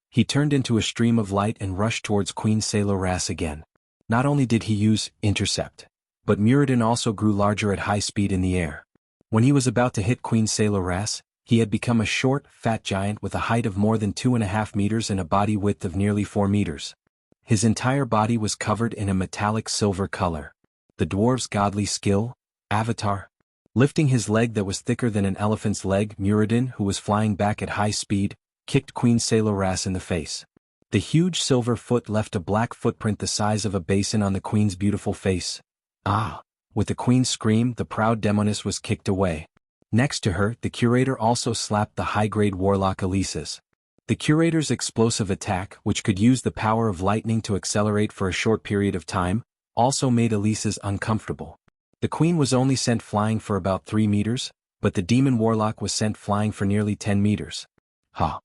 He turned into a stream of light and rushed towards Queen Saloras again. Not only did he use Intercept, but Muradin also grew larger at high speed in the air. When he was about to hit Queen Saloras, he had become a short, fat giant with a height of more than 2.5 meters and a body width of nearly 4 meters. His entire body was covered in a metallic silver color. The dwarf's godly skill, Avatar. Lifting his leg that was thicker than an elephant's leg, Muradin, who was flying back at high speed, kicked Queen Saloras in the face. The huge silver foot left a black footprint the size of a basin on the queen's beautiful face. Ah! With the queen's scream, the proud demoness was kicked away. Next to her, the curator also slapped the high-grade warlock Elisa's. The curator's explosive attack, which could use the power of lightning to accelerate for a short period of time, also made Elisa's uncomfortable. The queen was only sent flying for about 3 meters, but the demon warlock was sent flying for nearly 10 meters. Ha!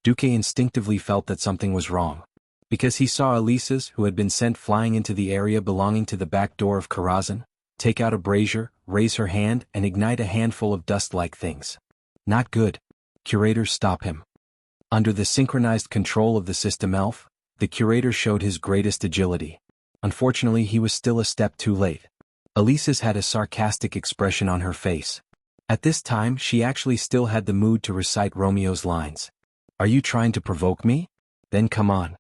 Duque instinctively felt that something was wrong. Because he saw Elisa's, who had been sent flying into the area belonging to the back door of Karazhan, take out a brazier, raise her hand, and ignite a handful of dust-like things. Not good. Curator, stop him. Under the synchronized control of the system elf, the curator showed his greatest agility. Unfortunately, he was still a step too late. Elisa's had a sarcastic expression on her face. At this time, she actually still had the mood to recite Romeo's lines. Are you trying to provoke me? Then come on.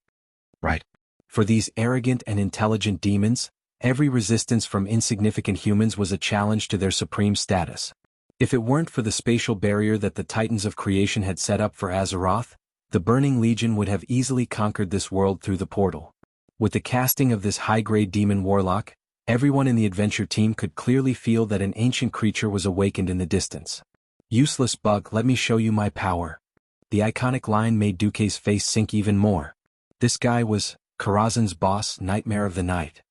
Right. For these arrogant and intelligent demons, every resistance from insignificant humans was a challenge to their supreme status. If it weren't for the spatial barrier that the Titans of Creation had set up for Azeroth, the Burning Legion would have easily conquered this world through the portal. With the casting of this high-grade demon warlock, everyone in the adventure team could clearly feel that an ancient creature was awakened in the distance. Useless bug, let me show you my power. The iconic line made Duque's face sink even more. This guy was Karazhan's boss, Nightmare of the Night.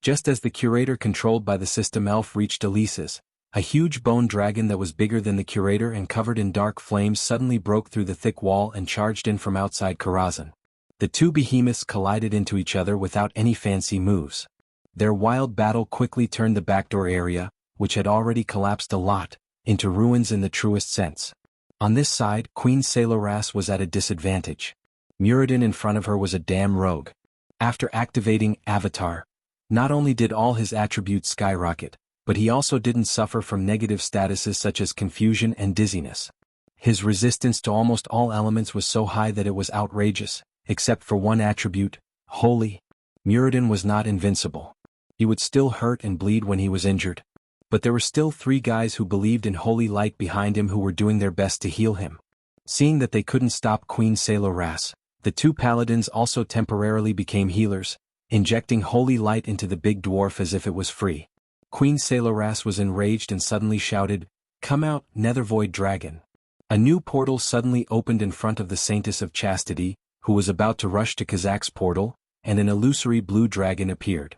Just as the curator controlled by the system elf reached Elisa's, a huge bone dragon that was bigger than the curator and covered in dark flames suddenly broke through the thick wall and charged in from outside Karazhan. The 2 behemoths collided into each other without any fancy moves. Their wild battle quickly turned the backdoor area, which had already collapsed a lot, into ruins in the truest sense. On this side, Queen Saloras was at a disadvantage. Muradin in front of her was a damn rogue. After activating Avatar, not only did all his attributes skyrocket, but he also didn't suffer from negative statuses such as confusion and dizziness. His resistance to almost all elements was so high that it was outrageous, except for one attribute, Holy. Muradin was not invincible. He would still hurt and bleed when he was injured. But there were still 3 guys who believed in holy light behind him who were doing their best to heal him. Seeing that they couldn't stop Queen Saloras, the 2 paladins also temporarily became healers, injecting holy light into the big dwarf as if it was free. Queen Saloras was enraged and suddenly shouted, "Come out, Nethervoid Dragon." A new portal suddenly opened in front of the Saintess of Chastity, who was about to rush to Kazak's portal, and an illusory blue dragon appeared.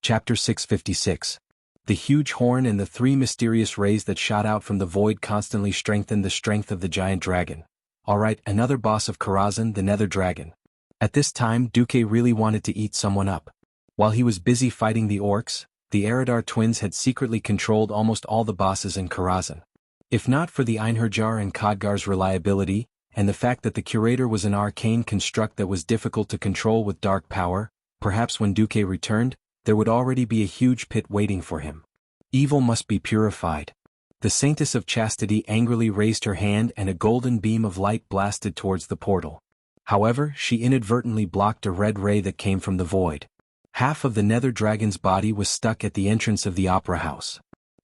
Chapter 656. The huge horn and the 3 mysterious rays that shot out from the void constantly strengthened the strength of the giant dragon. Alright, another boss of Karazhan, the Nether Dragon. At this time Duque really wanted to eat someone up. While he was busy fighting the orcs, the Eridar twins had secretly controlled almost all the bosses in Karazhan. If not for the Einherjar and Khadgar's reliability, and the fact that the Curator was an arcane construct that was difficult to control with dark power, perhaps when Duque returned, there would already be a huge pit waiting for him. Evil must be purified. The Saintess of Chastity angrily raised her hand and a golden beam of light blasted towards the portal. However, she inadvertently blocked a red ray that came from the void. Half of the Nether Dragon's body was stuck at the entrance of the Opera House.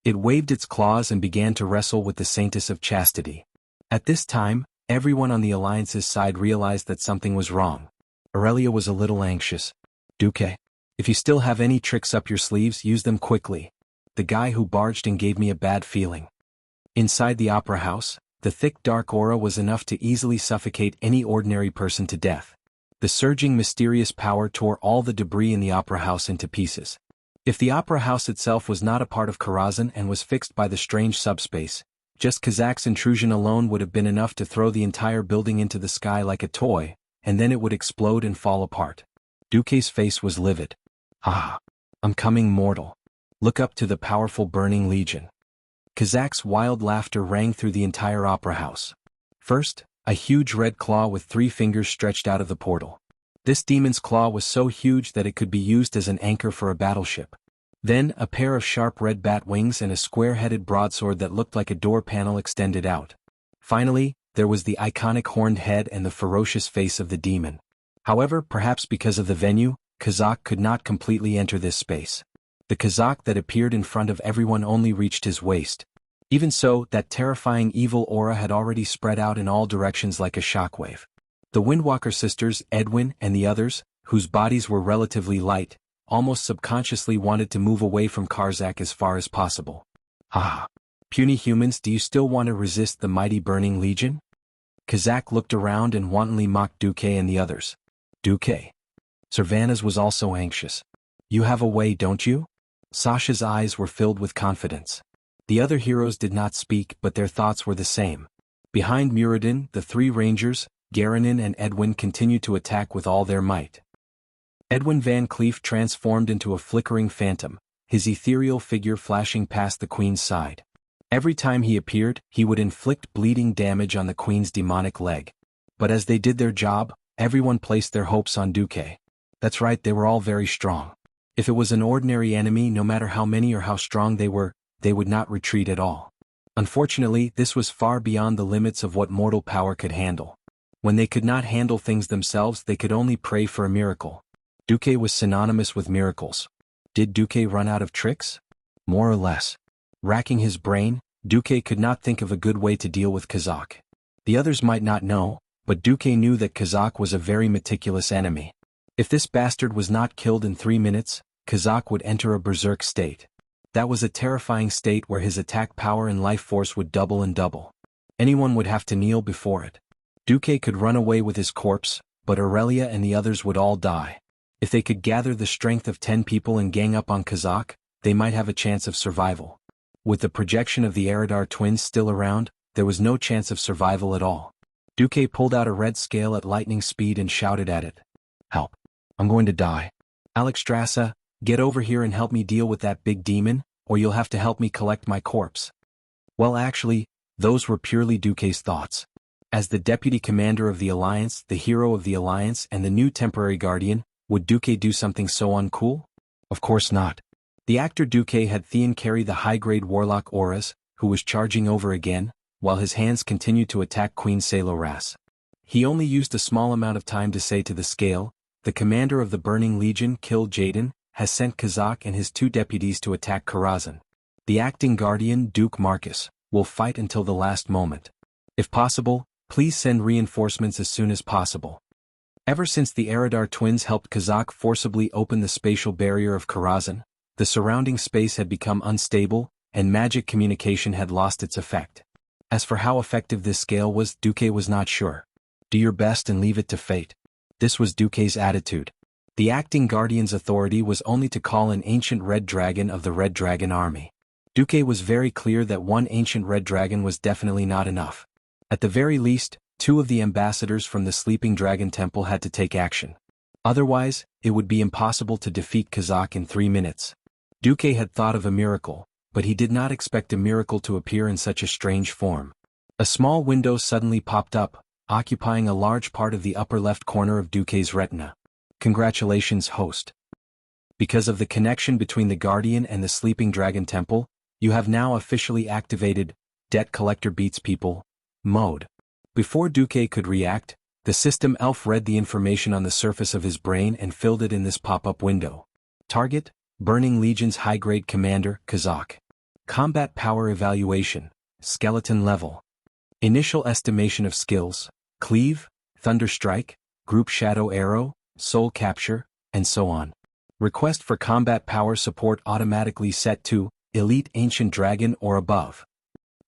It waved its claws and began to wrestle with the Saintess of Chastity. At this time, everyone on the Alliance's side realized that something was wrong. Aurelia was a little anxious. Duque, if you still have any tricks up your sleeves, use them quickly. The guy who barged in gave me a bad feeling. Inside the Opera House, the thick dark aura was enough to easily suffocate any ordinary person to death. The surging mysterious power tore all the debris in the Opera House into pieces. If the Opera House itself was not a part of Karazhan and was fixed by the strange subspace, just Kazak's intrusion alone would have been enough to throw the entire building into the sky like a toy, and then it would explode and fall apart. Duque's face was livid. Ah, I'm coming, mortal. Look up to the powerful Burning Legion. Kazak's wild laughter rang through the entire Opera House. First, a huge red claw with 3 fingers stretched out of the portal. This demon's claw was so huge that it could be used as an anchor for a battleship. Then, a pair of sharp red bat wings and a square-headed broadsword that looked like a door panel extended out. Finally, there was the iconic horned head and the ferocious face of the demon. However, perhaps because of the venue, Kazak could not completely enter this space. The Kazak that appeared in front of everyone only reached his waist. Even so, that terrifying evil aura had already spread out in all directions like a shockwave. The Windwalker sisters, Edwin and the others, whose bodies were relatively light, almost subconsciously wanted to move away from Karzak as far as possible. Ah! Puny humans, do you still want to resist the mighty Burning Legion? Kazak looked around and wantonly mocked Duque and the others. Duque. Servanas was also anxious. You have a way, don't you? Sasha's eyes were filled with confidence. The other heroes did not speak, but their thoughts were the same. Behind Muradin, the 3 rangers, Garanin and Edwin continued to attack with all their might. Edwin Van Cleef transformed into a flickering phantom, his ethereal figure flashing past the Queen's side. Every time he appeared, he would inflict bleeding damage on the Queen's demonic leg. But as they did their job, everyone placed their hopes on Duque. That's right, they were all very strong. If it was an ordinary enemy, no matter how many or how strong they would not retreat at all. Unfortunately, this was far beyond the limits of what mortal power could handle. When they could not handle things themselves, they could only pray for a miracle. Duque was synonymous with miracles. Did Duque run out of tricks? More or less. Racking his brain, Duque could not think of a good way to deal with Kazak. The others might not know, but Duque knew that Kazak was a very meticulous enemy. If this bastard was not killed in 3 minutes, Kazak would enter a berserk state. That was a terrifying state where his attack power and life force would double and double. Anyone would have to kneel before it. Duque could run away with his corpse, but Aurelia and the others would all die. If they could gather the strength of 10 people and gang up on Kazak, they might have a chance of survival. With the projection of the Eridar twins still around, there was no chance of survival at all. Duque pulled out a red scale at lightning speed and shouted at it. Help. I'm going to die. Alexstrasza, get over here and help me deal with that big demon, or you'll have to help me collect my corpse. Well, actually, those were purely Duque's thoughts. As the deputy commander of the Alliance, the hero of the Alliance, and the new temporary guardian, would Duque do something so uncool? Of course not. The actor Duque had Theon carry the high-grade warlock Auras, who was charging over again, while his hands continued to attack Queen Saloras. He only used a small amount of time to say to the scale, the commander of the Burning Legion killed Jaden, has sent Kazak and his 2 deputies to attack Karazhan. The acting guardian, Duke Marcus, will fight until the last moment. If possible, please send reinforcements as soon as possible. Ever since the Eridar twins helped Kazak forcibly open the spatial barrier of Karazhan, the surrounding space had become unstable, and magic communication had lost its effect. As for how effective this scale was, Duque was not sure. Do your best and leave it to fate. This was Duque's attitude. The acting guardian's authority was only to call an ancient red dragon of the Red Dragon army. Duque was very clear that one ancient red dragon was definitely not enough. At the very least, 2 of the ambassadors from the Sleeping Dragon Temple had to take action. Otherwise, it would be impossible to defeat Kazakh in 3 minutes. Duque had thought of a miracle, but he did not expect a miracle to appear in such a strange form. A small window suddenly popped up, occupying a large part of the upper left corner of Duque's retina. Congratulations, host. Because of the connection between the Guardian and the Sleeping Dragon Temple, you have now officially activated Debt Collector Beats People mode. Before Duque could react, the system elf read the information on the surface of his brain and filled it in this pop-up window. Target, Burning Legion's high-grade commander, Kazakh. Combat power evaluation, skeleton level. Initial estimation of skills, cleave, thunder strike, group shadow arrow, soul capture, and so on. Request for combat power support automatically set to Elite Ancient Dragon or above.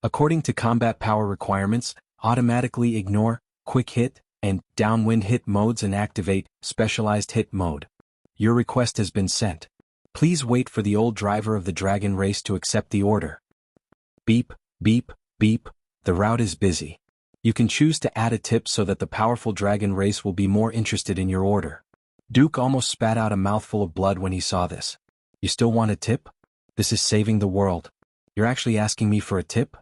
According to combat power requirements, automatically ignore Quick Hit and Downwind Hit modes and activate Specialized Hit mode. Your request has been sent. Please wait for the old driver of the dragon race to accept the order. Beep, beep, beep, the route is busy. You can choose to add a tip so that the powerful dragon race will be more interested in your order. Duke almost spat out a mouthful of blood when he saw this. You still want a tip? This is saving the world. You're actually asking me for a tip?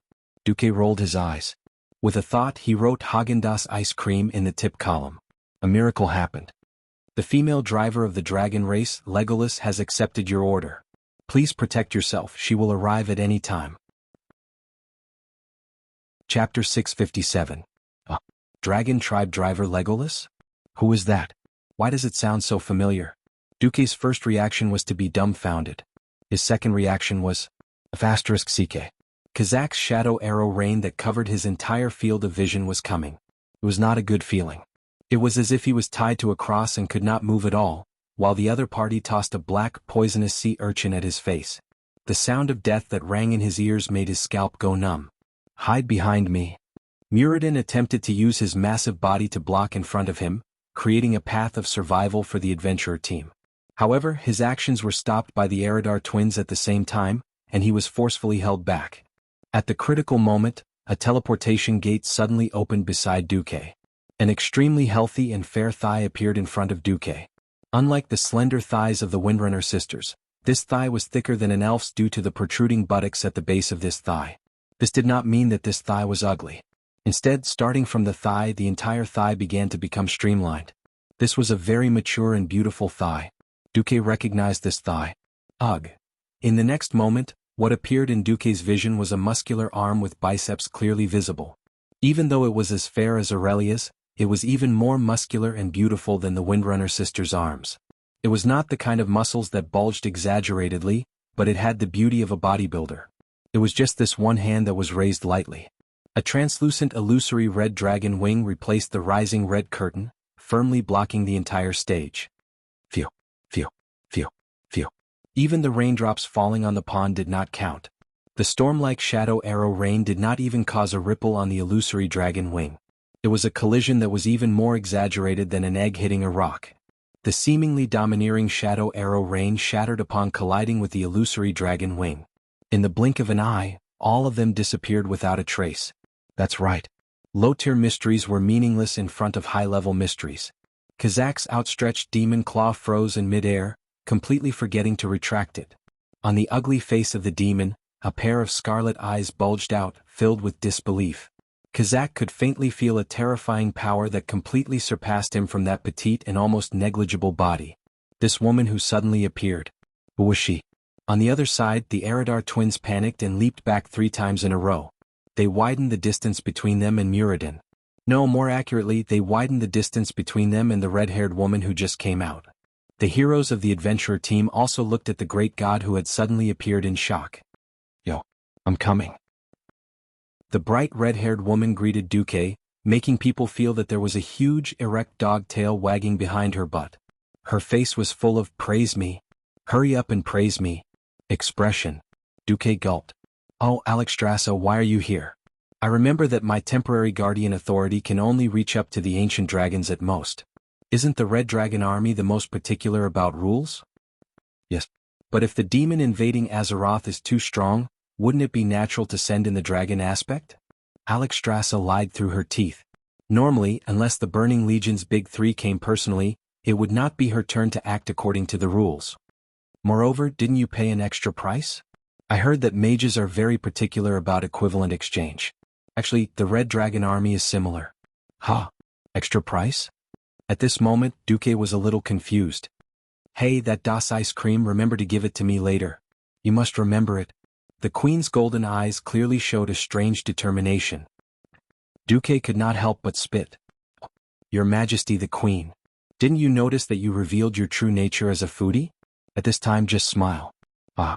Duque rolled his eyes. With a thought, he wrote Häagen-Dazs ice cream in the tip column. A miracle happened. The female driver of the dragon race, Legolas, has accepted your order. Please protect yourself, she will arrive at any time. Chapter 657. Dragon Tribe Driver Legolas? Who is that? Why does it sound so familiar? Duque's first reaction was to be dumbfounded. His second reaction was, *CK. Kazakh's shadow arrow rain that covered his entire field of vision was coming. It was not a good feeling. It was as if he was tied to a cross and could not move at all, while the other party tossed a black, poisonous sea urchin at his face. The sound of death that rang in his ears made his scalp go numb. Hide behind me. Muradin attempted to use his massive body to block in front of him, creating a path of survival for the adventurer team. However, his actions were stopped by the Eridar twins at the same time, and he was forcefully held back. At the critical moment, a teleportation gate suddenly opened beside Duque. An extremely healthy and fair thigh appeared in front of Duque. Unlike the slender thighs of the Windrunner sisters, this thigh was thicker than an elf's due to the protruding buttocks at the base of this thigh. This did not mean that this thigh was ugly. Instead, starting from the thigh, the entire thigh began to become streamlined. This was a very mature and beautiful thigh. Duque recognized this thigh. Ugh. In the next moment, what appeared in Duque's vision was a muscular arm with biceps clearly visible. Even though it was as fair as Aurelia's, it was even more muscular and beautiful than the Windrunner sisters' arms. It was not the kind of muscles that bulged exaggeratedly, but it had the beauty of a bodybuilder. It was just this one hand that was raised lightly. A translucent illusory red dragon wing replaced the rising red curtain, firmly blocking the entire stage. Phew, phew, phew, phew. Even the raindrops falling on the pond did not count. The storm-like shadow arrow rain did not even cause a ripple on the illusory dragon wing. It was a collision that was even more exaggerated than an egg hitting a rock. The seemingly domineering shadow arrow rain shattered upon colliding with the illusory dragon wing. In the blink of an eye, all of them disappeared without a trace. That's right. Low-tier mysteries were meaningless in front of high-level mysteries. Kazakh's outstretched demon claw froze in mid-air, completely forgetting to retract it. On the ugly face of the demon, a pair of scarlet eyes bulged out, filled with disbelief. Kazakh could faintly feel a terrifying power that completely surpassed him from that petite and almost negligible body. This woman who suddenly appeared. Who was she? On the other side, the Eridar twins panicked and leaped back 3 times in a row. They widened the distance between them and Muradin. No, more accurately, they widened the distance between them and the red-haired woman who just came out. The heroes of the adventurer team also looked at the great god who had suddenly appeared in shock. Yo, I'm coming. The bright red-haired woman greeted Duque, making people feel that there was a huge, erect dog tail wagging behind her butt. Her face was full of "praise me, hurry up and praise me" expression. Duque gulped. Oh, Alexstrasza, why are you here? I remember that my temporary guardian authority can only reach up to the ancient dragons at most. Isn't the Red Dragon Army the most particular about rules? Yes. But if the demon invading Azeroth is too strong, wouldn't it be natural to send in the dragon aspect? Alexstrasza lied through her teeth. Normally, unless the Burning Legion's Big Three came personally, it would not be her turn to act according to the rules. Moreover, didn't you pay an extra price? I heard that mages are very particular about equivalent exchange. Actually, the Red Dragon army is similar. Ha! Extra price? At this moment, Duque was a little confused. Hey, that Das ice cream, remember to give it to me later. You must remember it. The Queen's golden eyes clearly showed a strange determination. Duque could not help but spit. Your Majesty the Queen. Didn't you notice that you revealed your true nature as a foodie? At this time just smile. Ah.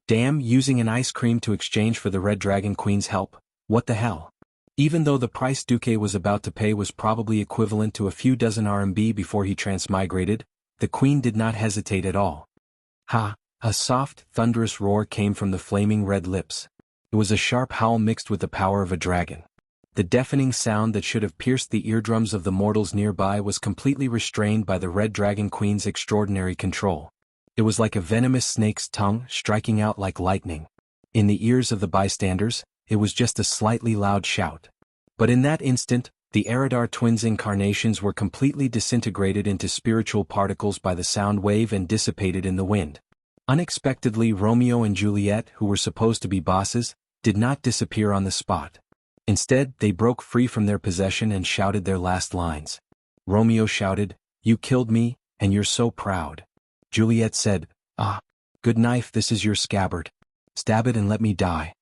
Damn, using an ice cream to exchange for the Red Dragon Queen's help. What the hell? Even though the price Duque was about to pay was probably equivalent to a few dozen RMB before he transmigrated, the Queen did not hesitate at all. Ha! A soft, thunderous roar came from the flaming red lips. It was a sharp howl mixed with the power of a dragon. The deafening sound that should have pierced the eardrums of the mortals nearby was completely restrained by the Red Dragon Queen's extraordinary control. It was like a venomous snake's tongue striking out like lightning. In the ears of the bystanders, it was just a slightly loud shout. But in that instant, the Eridar twins' incarnations were completely disintegrated into spiritual particles by the sound wave and dissipated in the wind. Unexpectedly, Romeo and Juliet, who were supposed to be bosses, did not disappear on the spot. Instead, they broke free from their possession and shouted their last lines. Romeo shouted, "You killed me, and you're so proud." Juliet said, "Ah, good knife, this is your scabbard. Stab it and let me die."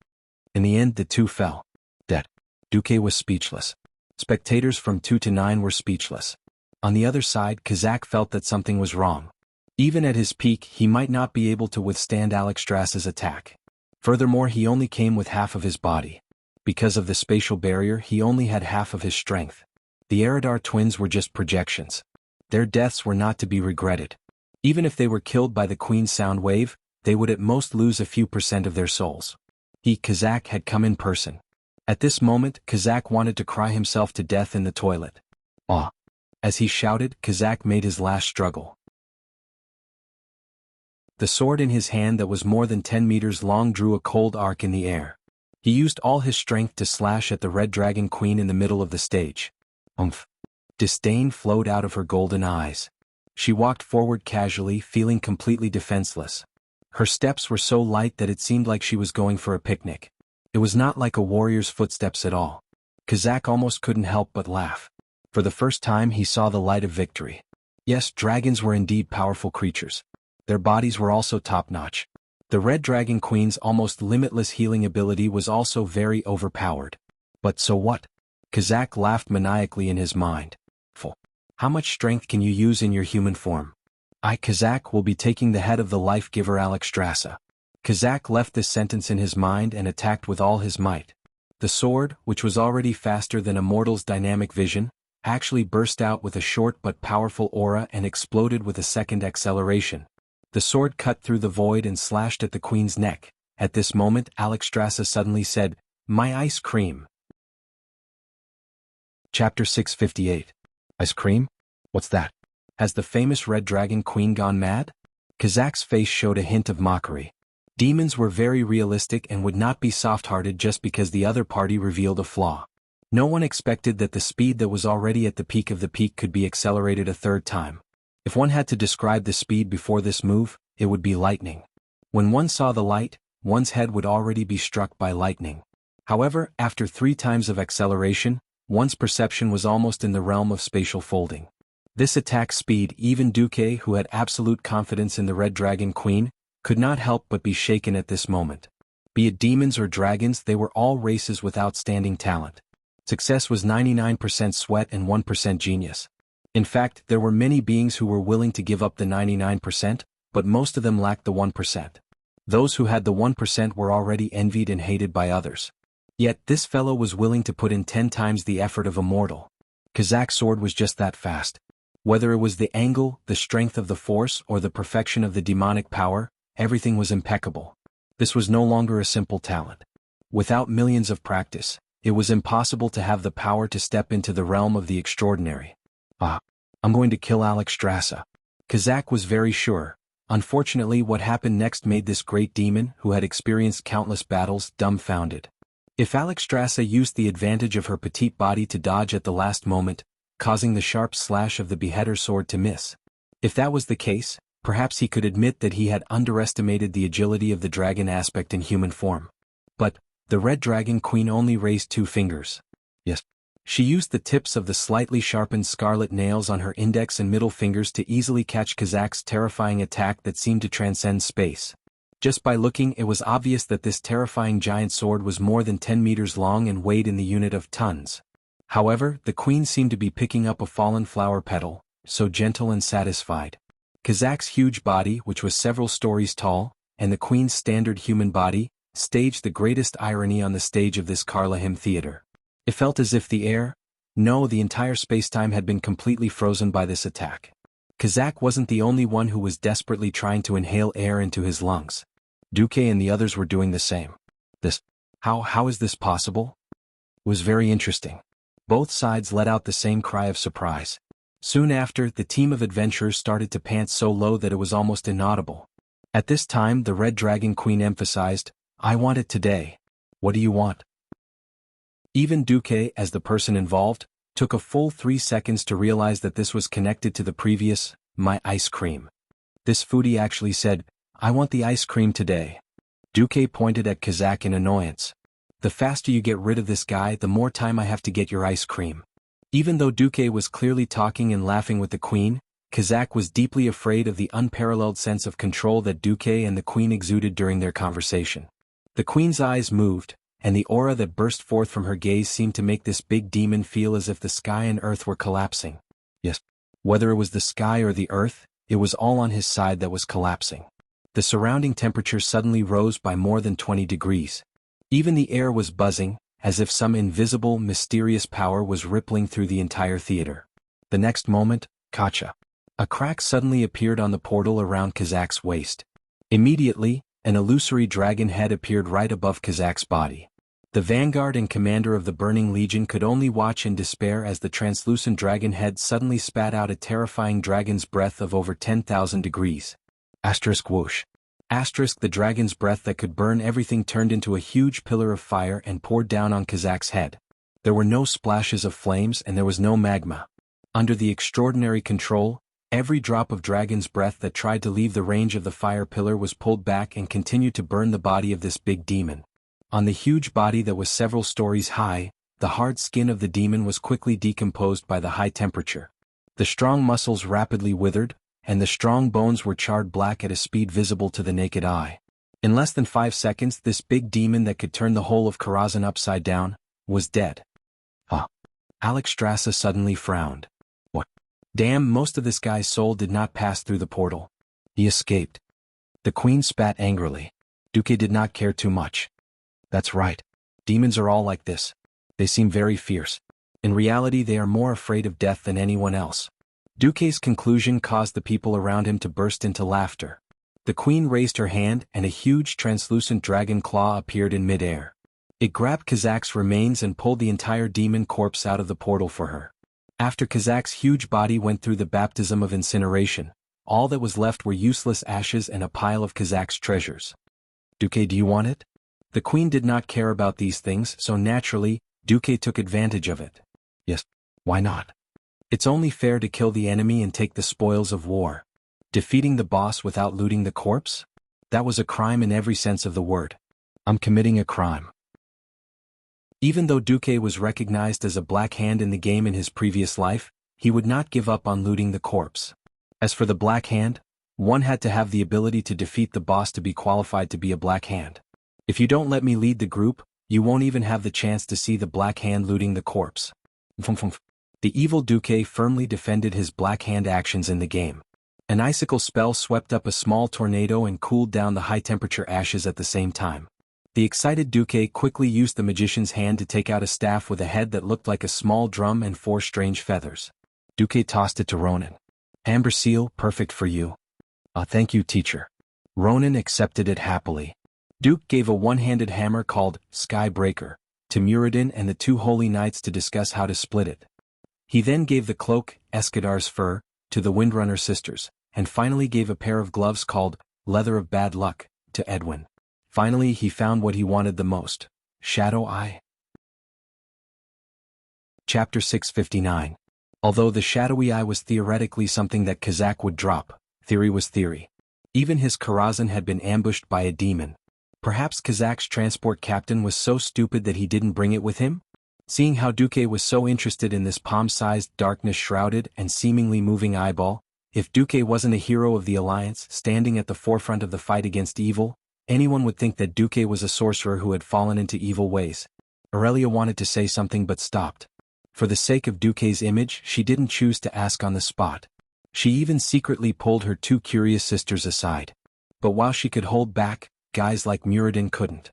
In the end, the two fell dead. Duque was speechless. Spectators from 2 to 9 were speechless. On the other side, Kazak felt that something was wrong. Even at his peak, he might not be able to withstand Alexstrasza's attack. Furthermore, he only came with half of his body. Because of the spatial barrier, he only had half of his strength. The Eridar twins were just projections. Their deaths were not to be regretted. Even if they were killed by the Queen's sound wave, they would at most lose a few % of their souls. Kazak had come in person. At this moment, Kazak wanted to cry himself to death in the toilet. Ah! As he shouted, Kazak made his last struggle. The sword in his hand that was more than 10 meters long drew a cold arc in the air. He used all his strength to slash at the Red Dragon Queen in the middle of the stage. Umph! Disdain flowed out of her golden eyes. She walked forward casually, feeling completely defenseless. Her steps were so light that it seemed like she was going for a picnic. It was not like a warrior's footsteps at all. Kazak almost couldn't help but laugh. For the first time he saw the light of victory. Yes, dragons were indeed powerful creatures. Their bodies were also top-notch. The Red Dragon Queen's almost limitless healing ability was also very overpowered. But so what? Kazak laughed maniacally in his mind. How much strength can you use in your human form? I, Kazak, will be taking the head of the life-giver Alexstrasza. Kazak left this sentence in his mind and attacked with all his might. The sword, which was already faster than a mortal's dynamic vision, actually burst out with a short but powerful aura and exploded with a second acceleration. The sword cut through the void and slashed at the Queen's neck. At this moment, Alexstrasza suddenly said, "My ice cream." Chapter 658. Ice cream? What's that? Has the famous Red Dragon Queen gone mad? Kazak's face showed a hint of mockery. Demons were very realistic and would not be soft-hearted just because the other party revealed a flaw. No one expected that the speed that was already at the peak of the peak could be accelerated a third time. If one had to describe the speed before this move, it would be lightning. When one saw the light, one's head would already be struck by lightning. However, after 3 times of acceleration, one's perception was almost in the realm of spatial folding. This attack speed, even Duque, who had absolute confidence in the Red Dragon Queen, could not help but be shaken at this moment. Be it demons or dragons, they were all races with outstanding talent. Success was 99% sweat and 1% genius. In fact, there were many beings who were willing to give up the 99%, but most of them lacked the 1%. Those who had the 1% were already envied and hated by others. Yet, this fellow was willing to put in 10 times the effort of a mortal. Kazak's sword was just that fast. Whether it was the angle, the strength of the force, or the perfection of the demonic power, everything was impeccable. This was no longer a simple talent. Without millions of practice, it was impossible to have the power to step into the realm of the extraordinary. I'm going to kill Alexstrasza. Kazak was very sure. Unfortunately, what happened next made this great demon, who had experienced countless battles, dumbfounded. If Alexstrasza used the advantage of her petite body to dodge at the last moment, causing the sharp slash of the beheader sword to miss. If that was the case, perhaps he could admit that he had underestimated the agility of the dragon aspect in human form. But, the Red Dragon Queen only raised 2 fingers. Yes. She used the tips of the slightly sharpened scarlet nails on her index and middle fingers to easily catch Kazak's terrifying attack that seemed to transcend space. Just by looking, it was obvious that this terrifying giant sword was more than 10 meters long and weighed in the unit of tons. However, the queen seemed to be picking up a fallen flower petal, so gentle and satisfied. Kazak's huge body, which was several stories tall, and the queen's standard human body, staged the greatest irony on the stage of this Karlahim theater. It felt as if the entire spacetime had been completely frozen by this attack. Kazak wasn't the only one who was desperately trying to inhale air into his lungs. Duque and the others were doing the same. How is this possible? It was very interesting. Both sides let out the same cry of surprise. Soon after, the team of adventurers started to pant so low that it was almost inaudible. At this time, the Red Dragon Queen emphasized, "I want it today. What do you want?" Even Duque, as the person involved, took a full 3 seconds to realize that this was connected to the previous, "my ice cream." This foodie actually said, "I want the ice cream today." Duque pointed at Kazak in annoyance. "The faster you get rid of this guy, the more time I have to get your ice cream." Even though Duque was clearly talking and laughing with the queen, Kazak was deeply afraid of the unparalleled sense of control that Duque and the queen exuded during their conversation. The queen's eyes moved, and the aura that burst forth from her gaze seemed to make this big demon feel as if the sky and earth were collapsing. Yes, whether it was the sky or the earth, it was all on his side that was collapsing. The surrounding temperature suddenly rose by more than 20 degrees. Even the air was buzzing, as if some invisible, mysterious power was rippling through the entire theater. The next moment, Kacha. A crack suddenly appeared on the portal around Kazak's waist. Immediately, an illusory dragon head appeared right above Kazak's body. The vanguard and commander of the Burning Legion could only watch in despair as the translucent dragon head suddenly spat out a terrifying dragon's breath of over 10,000 degrees. Asterisk whoosh. Asterisk the dragon's breath that could burn everything turned into a huge pillar of fire and poured down on Kazak's head. There were no splashes of flames and there was no magma. Under the extraordinary control, every drop of dragon's breath that tried to leave the range of the fire pillar was pulled back and continued to burn the body of this big demon. On the huge body that was several stories high, the hard skin of the demon was quickly decomposed by the high temperature. The strong muscles rapidly withered, and the strong bones were charred black at a speed visible to the naked eye. In less than 5 seconds, this big demon that could turn the whole of Karazhan upside down, was dead. Alexstrasza suddenly frowned. What? Damn, most of this guy's soul did not pass through the portal. He escaped. The queen spat angrily. Duque did not care too much. That's right. Demons are all like this. They seem very fierce. In reality, they are more afraid of death than anyone else. Duque's conclusion caused the people around him to burst into laughter. The queen raised her hand and a huge translucent dragon claw appeared in midair. It grabbed Kazak's remains and pulled the entire demon corpse out of the portal for her. After Kazak's huge body went through the baptism of incineration, all that was left were useless ashes and a pile of Kazak's treasures. Duque, do you want it? The queen did not care about these things, so naturally, Duque took advantage of it. Yes, why not? It's only fair to kill the enemy and take the spoils of war. Defeating the boss without looting the corpse? That was a crime in every sense of the word. I'm committing a crime. Even though Duque was recognized as a black hand in the game in his previous life, he would not give up on looting the corpse. As for the black hand, one had to have the ability to defeat the boss to be qualified to be a black hand. If you don't let me lead the group, you won't even have the chance to see the black hand looting the corpse. The evil Duque firmly defended his black hand actions in the game. An icicle spell swept up a small tornado and cooled down the high-temperature ashes at the same time. The excited Duque quickly used the magician's hand to take out a staff with a head that looked like a small drum and 4 strange feathers. Duque tossed it to Ronan. Amber seal, perfect for you. Thank you, teacher. Ronan accepted it happily. Duke gave a one-handed hammer called Skybreaker to Muradin and the 2 holy knights to discuss how to split it. He then gave the cloak, Escadar's fur, to the Windrunner sisters, and finally gave a pair of gloves called Leather of Bad Luck to Edwin. Finally, he found what he wanted the most, Shadow Eye. Chapter 659. Although the shadowy eye was theoretically something that Kazak would drop, theory was theory. Even his Karazhan had been ambushed by a demon. Perhaps Kazak's transport captain was so stupid that he didn't bring it with him? Seeing how Duque was so interested in this palm-sized, darkness-shrouded, and seemingly moving eyeball, if Duque wasn't a hero of the Alliance standing at the forefront of the fight against evil, anyone would think that Duque was a sorcerer who had fallen into evil ways. Aurelia wanted to say something but stopped. For the sake of Duque's image, she didn't choose to ask on the spot. She even secretly pulled her two curious sisters aside. But while she could hold back, guys like Muradin couldn't.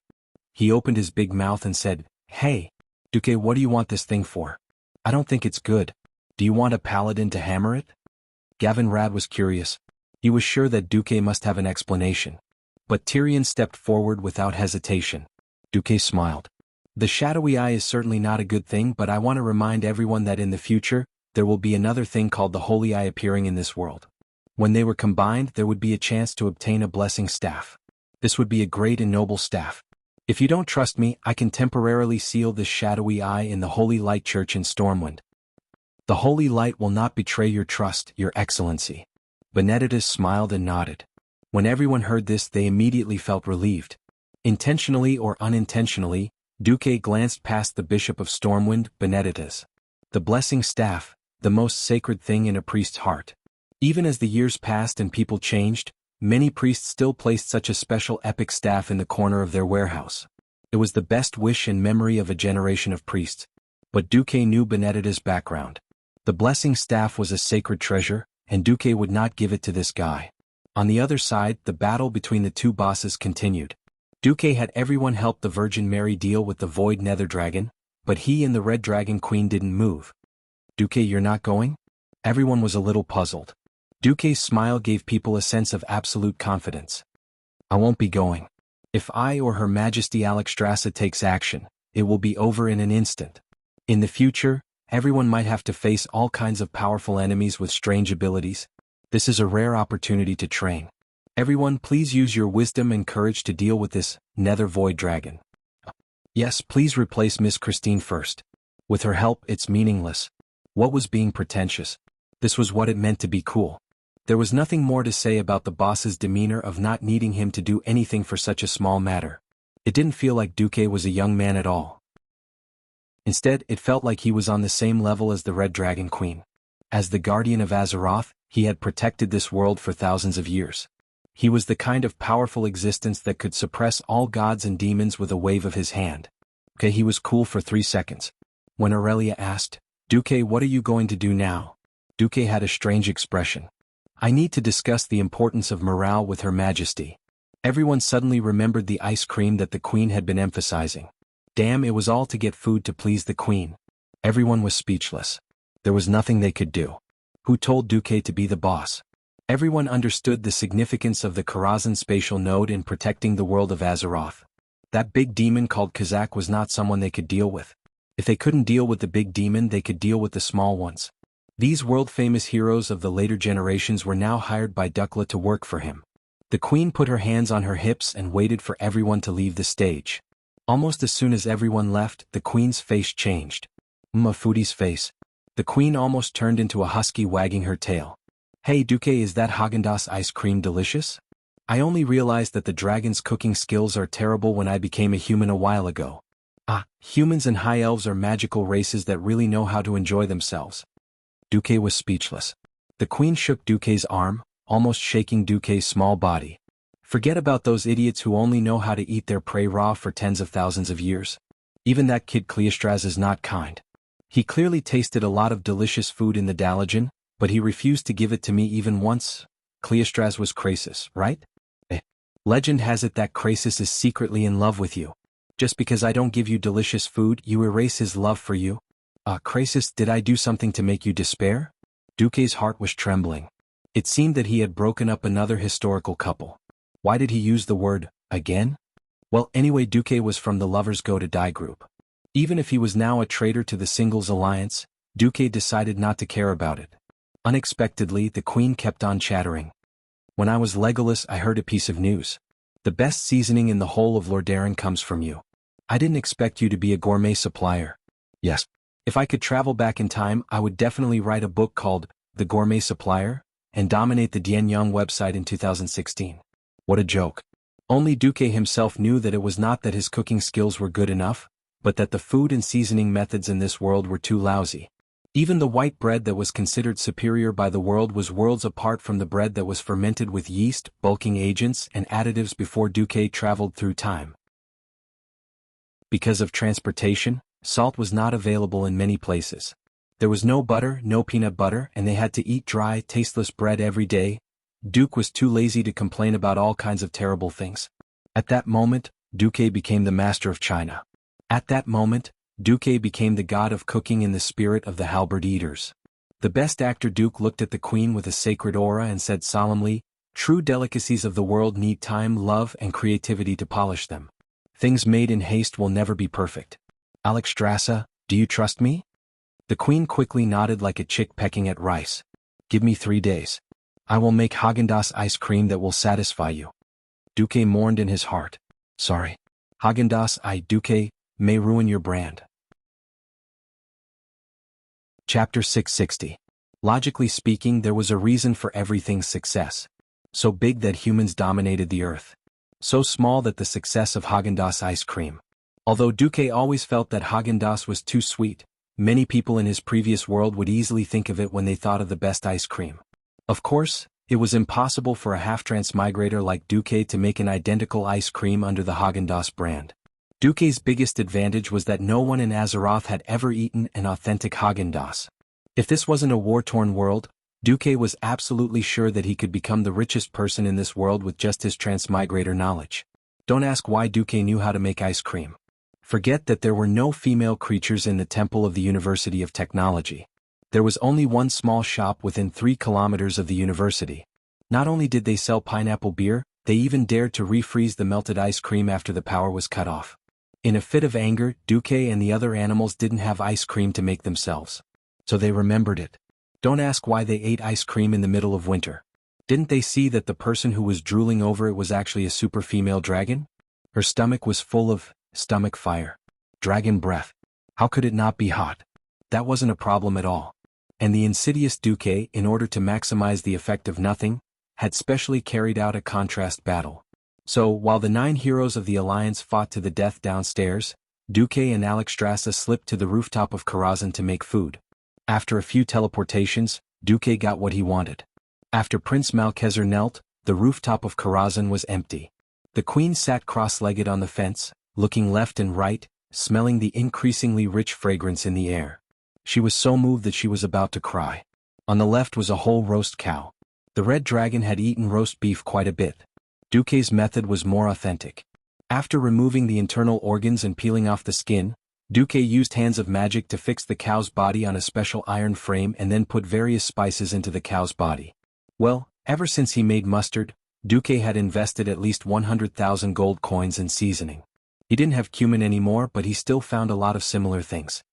He opened his big mouth and said, "Hey, Duque, what do you want this thing for? I don't think it's good. Do you want a paladin to hammer it?" Gavin Rad was curious. He was sure that Duque must have an explanation. But Tyrion stepped forward without hesitation. Duque smiled. "The shadowy eye is certainly not a good thing, but I want to remind everyone that in the future, there will be another thing called the Holy Eye appearing in this world. When they were combined, there would be a chance to obtain a blessing staff. This would be a great and noble staff. If you don't trust me, I can temporarily seal this shadowy eye in the Holy Light Church in Stormwind. The Holy Light will not betray your trust, Your Excellency." Benedictus smiled and nodded. When everyone heard this, they immediately felt relieved. Intentionally or unintentionally, Duque glanced past the Bishop of Stormwind, Benedictus. The blessing staff, the most sacred thing in a priest's heart. Even as the years passed and people changed, many priests still placed such a special epic staff in the corner of their warehouse. It was the best wish and memory of a generation of priests. But Duque knew Benedictus' background. The blessing staff was a sacred treasure, and Duque would not give it to this guy. On the other side, the battle between the two bosses continued. Duque had everyone help the Virgin Mary deal with the Void Nether Dragon, but he and the Red Dragon Queen didn't move. "Duque, you're not going?" Everyone was a little puzzled. Duque's smile gave people a sense of absolute confidence. "I won't be going. If I or Her Majesty Alexstrasza takes action, it will be over in an instant. In the future, everyone might have to face all kinds of powerful enemies with strange abilities. This is a rare opportunity to train. Everyone, please use your wisdom and courage to deal with this Nether Void Dragon. Yes, please replace Miss Christine first. With her help, it's meaningless." What was being pretentious? This was what it meant to be cool. There was nothing more to say about the boss's demeanor of not needing him to do anything for such a small matter. It didn't feel like Duque was a young man at all. Instead, it felt like he was on the same level as the Red Dragon Queen. As the guardian of Azeroth, he had protected this world for thousands of years. He was the kind of powerful existence that could suppress all gods and demons with a wave of his hand. Okay, he was cool for 3 seconds. When Aurelia asked, "Duque, what are you going to do now?" Duque had a strange expression. "I need to discuss the importance of morale with Her Majesty." Everyone suddenly remembered the ice cream that the Queen had been emphasizing. Damn, it was all to get food to please the Queen. Everyone was speechless. There was nothing they could do. Who told Duque to be the boss? Everyone understood the significance of the Karazhan spatial node in protecting the world of Azeroth. That big demon called Kazak was not someone they could deal with. If they couldn't deal with the big demon, they could deal with the small ones. These world-famous heroes of the later generations were now hired by Dukla to work for him. The Queen put her hands on her hips and waited for everyone to leave the stage. Almost as soon as everyone left, the Queen's face changed. Mafudi's face. The Queen almost turned into a husky wagging her tail. "Hey Duque, is that Häagen-Dazs ice cream delicious? I only realized that the dragon's cooking skills are terrible when I became a human a while ago. Humans and high elves are magical races that really know how to enjoy themselves." Duque was speechless. The Queen shook Duque's arm, almost shaking Duque's small body. "Forget about those idiots who only know how to eat their prey raw for tens of thousands of years. Even that kid Cleistras is not kind. He clearly tasted a lot of delicious food in the Dalagen, but he refused to give it to me even once. Cleistras was Krasis, right? Legend has it that Krasis is secretly in love with you. Just because I don't give you delicious food, you erase his love for you? Krasis, did I do something to make you despair?" Duque's heart was trembling. It seemed that he had broken up another historical couple. Why did he use the word, again? Well, anyway, Duque was from the Lovers Go to Die group. Even if he was now a traitor to the Singles Alliance, Duque decided not to care about it. Unexpectedly, the Queen kept on chattering. "When I was Legolas, I heard a piece of news. The best seasoning in the whole of Lordaeron comes from you. I didn't expect you to be a gourmet supplier. Yes. If I could travel back in time, I would definitely write a book called The Gourmet Supplier and dominate the Dianyang website in 2016. What a joke. Only Duque himself knew that it was not that his cooking skills were good enough, but that the food and seasoning methods in this world were too lousy. Even the white bread that was considered superior by the world was worlds apart from the bread that was fermented with yeast, bulking agents, and additives before Duque traveled through time. Because of transportation, salt was not available in many places. There was no butter, no peanut butter, and they had to eat dry, tasteless bread every day. Duke was too lazy to complain about all kinds of terrible things. At that moment, Duque became the master of China. At that moment, Duque became the god of cooking in the spirit of the halberd eaters. The best actor Duke looked at the queen with a sacred aura and said solemnly, "True delicacies of the world need time, love, and creativity to polish them. Things made in haste will never be perfect. Alexstrasza, do you trust me?" The queen quickly nodded like a chick pecking at rice. "Give me 3 days. I will make Häagen-Dazs ice cream that will satisfy you." Duque mourned in his heart. "Sorry. Häagen-Dazs Duque, may ruin your brand." Chapter 660. Logically speaking, there was a reason for everything's success. So big that humans dominated the earth. So small that the success of Häagen-Dazs ice cream. Although Duque always felt that Häagen-Dazs was too sweet, many people in his previous world would easily think of it when they thought of the best ice cream. Of course, it was impossible for a half-transmigrator like Duque to make an identical ice cream under the Häagen-Dazs brand. Duque's biggest advantage was that no one in Azeroth had ever eaten an authentic Häagen-Dazs. If this wasn't a war-torn world, Duque was absolutely sure that he could become the richest person in this world with just his transmigrator knowledge. Don't ask why Duque knew how to make ice cream. Forget that there were no female creatures in the Temple of the University of Technology. There was only one small shop within 3 kilometers of the university. Not only did they sell pineapple beer, they even dared to refreeze the melted ice cream after the power was cut off. In a fit of anger, Duque and the other animals didn't have ice cream to make themselves. So they remembered it. Don't ask why they ate ice cream in the middle of winter. Didn't they see that the person who was drooling over it was actually a super female dragon? Her stomach was full of stomach fire. Dragon breath. How could it not be hot? That wasn't a problem at all. And the insidious Duque, in order to maximize the effect of nothing, had specially carried out a contrast battle. So, while the 9 heroes of the Alliance fought to the death downstairs, Duque and Alexstrasza slipped to the rooftop of Karazhan to make food. After a few teleportations, Duque got what he wanted. After Prince Malcheser knelt, the rooftop of Karazhan was empty. The queen sat cross-legged on the fence, looking left and right, smelling the increasingly rich fragrance in the air. She was so moved that she was about to cry. On the left was a whole roast cow. The red dragon had eaten roast beef quite a bit. Duque's method was more authentic. After removing the internal organs and peeling off the skin, Duque used hands of magic to fix the cow's body on a special iron frame and then put various spices into the cow's body. Well, ever since he made mustard, Duque had invested at least 100,000 gold coins in seasoning. He didn't have cumin anymore, but he still found a lot of similar things.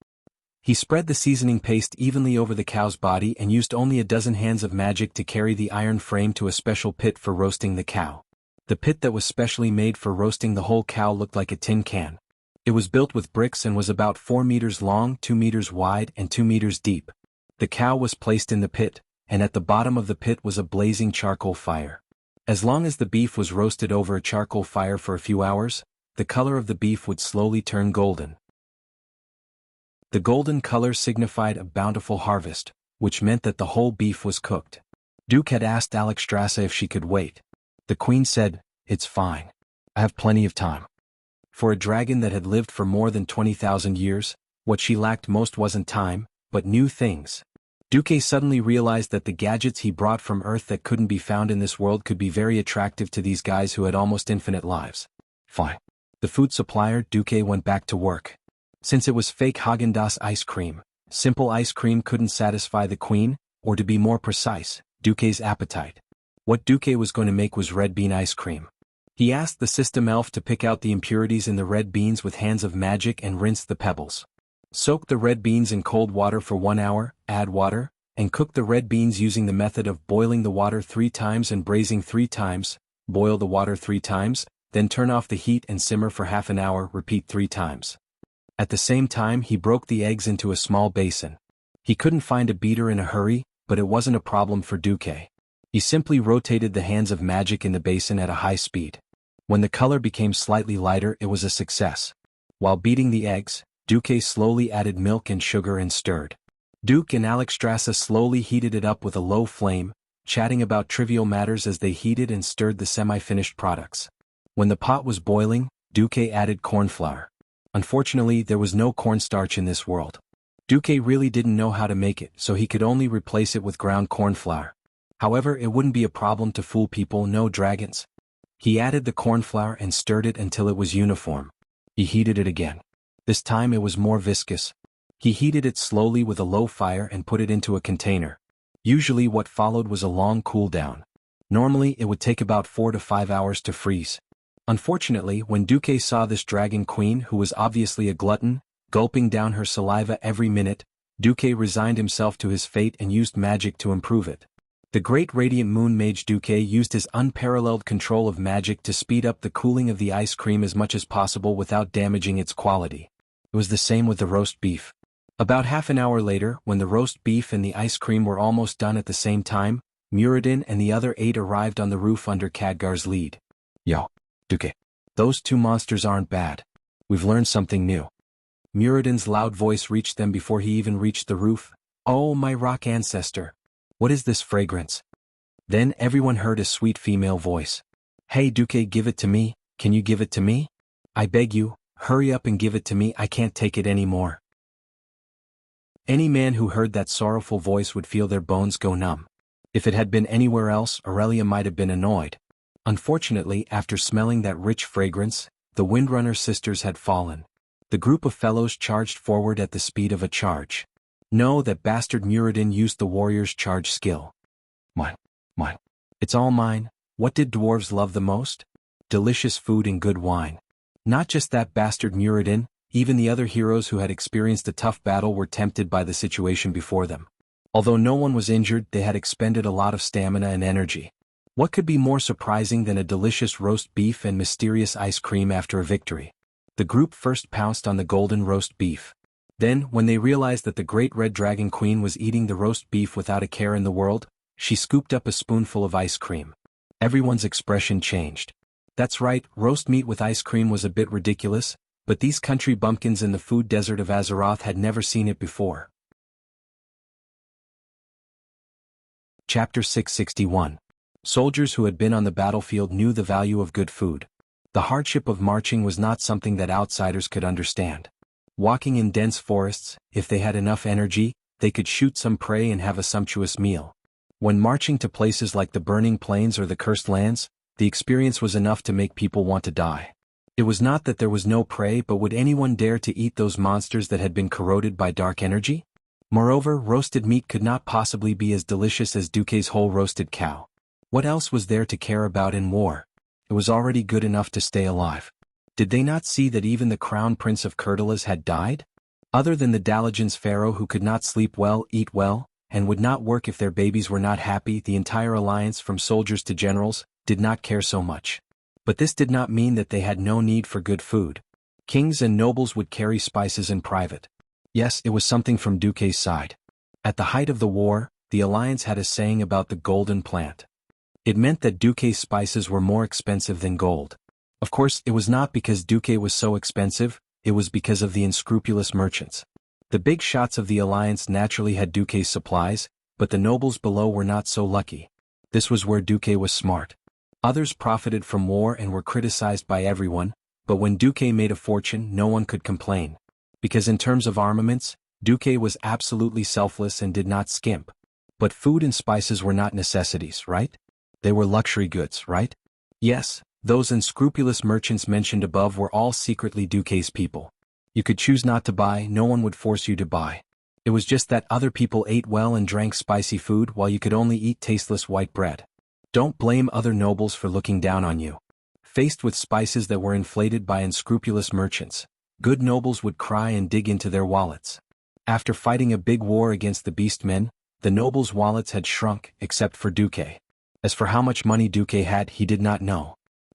He spread the seasoning paste evenly over the cow's body and used only a dozen hands of magic to carry the iron frame to a special pit for roasting the cow. The pit that was specially made for roasting the whole cow looked like a tin can. It was built with bricks and was about 4 meters long, 2 meters wide, and 2 meters deep. The cow was placed in the pit, and at the bottom of the pit was a blazing charcoal fire. As long as the beef was roasted over a charcoal fire for a few hours, the color of the beef would slowly turn golden. The golden color signified a bountiful harvest, which meant that the whole beef was cooked. Duke had asked Alexstrasza if she could wait. The queen said, "It's fine. I have plenty of time." For a dragon that had lived for more than 20,000 years, what she lacked most wasn't time, but new things. Duque suddenly realized that the gadgets he brought from Earth that couldn't be found in this world could be very attractive to these guys who had almost infinite lives. Fine. The food supplier, Duque, went back to work. Since it was fake Häagen-Dazs ice cream, simple ice cream couldn't satisfy the queen, or to be more precise, Duque's appetite. What Duque was going to make was red bean ice cream. He asked the system elf to pick out the impurities in the red beans with hands of magic and rinse the pebbles. Soak the red beans in cold water for 1 hour, add water, and cook the red beans using the method of boiling the water 3 times and braising 3 times, boil the water 3 times, then turn off the heat and simmer for half an hour, repeat 3 times. At the same time he broke the eggs into a small basin. He couldn't find a beater in a hurry, but it wasn't a problem for Duque. He simply rotated the hands of magic in the basin at a high speed. When the color became slightly lighter, it was a success. While beating the eggs, Duque slowly added milk and sugar and stirred. Duke and Alexstrasza slowly heated it up with a low flame, chatting about trivial matters as they heated and stirred the semi-finished products. When the pot was boiling, Duque added cornflour. Unfortunately, there was no cornstarch in this world. Duque really didn't know how to make it, so he could only replace it with ground cornflour. However, it wouldn't be a problem to fool people, no dragons. He added the cornflour and stirred it until it was uniform. He heated it again. This time it was more viscous. He heated it slowly with a low fire and put it into a container. Usually what followed was a long cool down. Normally it would take about 4 to 5 hours to freeze. Unfortunately, when Duque saw this dragon queen, who was obviously a glutton, gulping down her saliva every minute, Duque resigned himself to his fate and used magic to improve it. The great radiant moon mage Duque used his unparalleled control of magic to speed up the cooling of the ice cream as much as possible without damaging its quality. It was the same with the roast beef. About half an hour later, when the roast beef and the ice cream were almost done at the same time, Muradin and the other 8 arrived on the roof under Khadgar's lead. Yo, Duque. Those 2 monsters aren't bad. We've learned something new. Muradin's loud voice reached them before he even reached the roof. Oh, my rock ancestor. What is this fragrance? Then everyone heard a sweet female voice. Hey Duque, give it to me. Can you give it to me? I beg you, hurry up and give it to me. I can't take it anymore. Any man who heard that sorrowful voice would feel their bones go numb. If it had been anywhere else, Aurelia might have been annoyed. Unfortunately, after smelling that rich fragrance, the Windrunner sisters had fallen. The group of fellows charged forward at the speed of a charge. Know that bastard Muradin used the warrior's charge skill. Mine. It's all mine. What did dwarves love the most? Delicious food and good wine. Not just that bastard Muradin, even the other heroes who had experienced a tough battle were tempted by the situation before them. Although no one was injured, they had expended a lot of stamina and energy. What could be more surprising than a delicious roast beef and mysterious ice cream after a victory? The group first pounced on the golden roast beef. Then, when they realized that the great red dragon queen was eating the roast beef without a care in the world, she scooped up a spoonful of ice cream. Everyone's expression changed. That's right, roast meat with ice cream was a bit ridiculous, but these country bumpkins in the food desert of Azeroth had never seen it before. Chapter 661. Soldiers who had been on the battlefield knew the value of good food. The hardship of marching was not something that outsiders could understand. Walking in dense forests, if they had enough energy, they could shoot some prey and have a sumptuous meal. When marching to places like the Burning Plains or the Cursed Lands, the experience was enough to make people want to die. It was not that there was no prey, but would anyone dare to eat those monsters that had been corroded by dark energy? Moreover, roasted meat could not possibly be as delicious as Duque's whole roasted cow. What else was there to care about in war? It was already good enough to stay alive. Did they not see that even the crown prince of Kurtalas had died? Other than the Dalajan's pharaoh who could not sleep well, eat well, and would not work if their babies were not happy, the entire alliance from soldiers to generals did not care so much. But this did not mean that they had no need for good food. Kings and nobles would carry spices in private. Yes, it was something from Duque's side. At the height of the war, the alliance had a saying about the golden plant. It meant that Duque's spices were more expensive than gold. Of course, it was not because Duque was so expensive, it was because of the unscrupulous merchants. The big shots of the alliance naturally had Duque's supplies, but the nobles below were not so lucky. This was where Duque was smart. Others profited from war and were criticized by everyone, but when Duque made a fortune, no one could complain. Because in terms of armaments, Duque was absolutely selfless and did not skimp. But food and spices were not necessities, right? They were luxury goods, right? Yes, those unscrupulous merchants mentioned above were all secretly Duque's people. You could choose not to buy, no one would force you to buy. It was just that other people ate well and drank spicy food while you could only eat tasteless white bread. Don't blame other nobles for looking down on you. Faced with spices that were inflated by unscrupulous merchants, good nobles would cry and dig into their wallets. After fighting a big war against the beastmen, the nobles' wallets had shrunk, except for Duque. As for how much money Duque had, he did not know.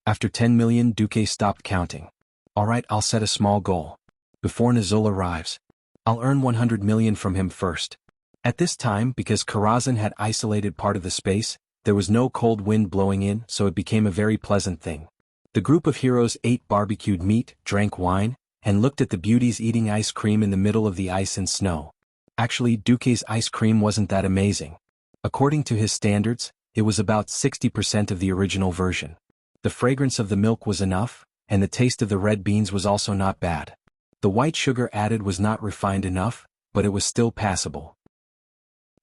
After 10 million, Duque stopped counting. Alright, I'll set a small goal. Before Nazul arrives, I'll earn 100 million from him first. At this time, because Karazhan had isolated part of the space, there was no cold wind blowing in, so it became a very pleasant thing. The group of heroes ate barbecued meat, drank wine, and looked at the beauties eating ice cream in the middle of the ice and snow. Actually, Duque's ice cream wasn't that amazing. According to his standards, it was about 60% of the original version. The fragrance of the milk was enough, and the taste of the red beans was also not bad. The white sugar added was not refined enough, but it was still passable.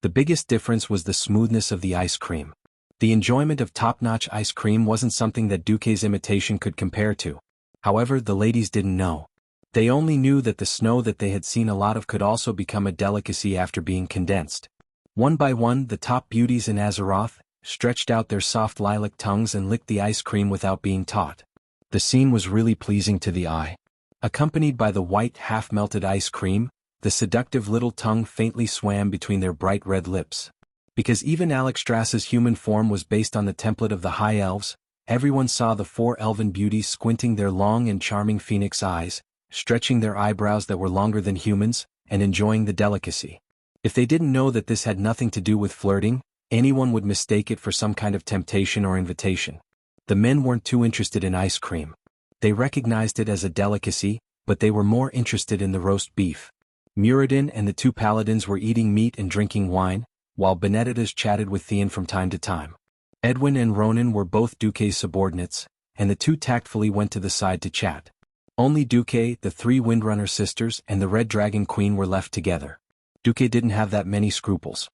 The biggest difference was the smoothness of the ice cream. The enjoyment of top-notch ice cream wasn't something that Duque's imitation could compare to. However, the ladies didn't know. They only knew that the snow that they had seen a lot of could also become a delicacy after being condensed. One by one, the top beauties in Azeroth stretched out their soft lilac tongues and licked the ice cream without being taught. The scene was really pleasing to the eye. Accompanied by the white half-melted ice cream, the seductive little tongue faintly swam between their bright red lips. Because even Alexstrasza's human form was based on the template of the High Elves, everyone saw the 4 elven beauties squinting their long and charming phoenix eyes, stretching their eyebrows that were longer than humans, and enjoying the delicacy. If they didn't know that this had nothing to do with flirting, anyone would mistake it for some kind of temptation or invitation. The men weren't too interested in ice cream. They recognized it as a delicacy, but they were more interested in the roast beef. Muradin and the 2 paladins were eating meat and drinking wine, while Benedettas chatted with Theon from time to time. Edwin and Ronan were both Duque's subordinates, and the 2 tactfully went to the side to chat. Only Duque, the 3 Windrunner sisters, and the Red Dragon Queen were left together. Duque didn't have that many scruples.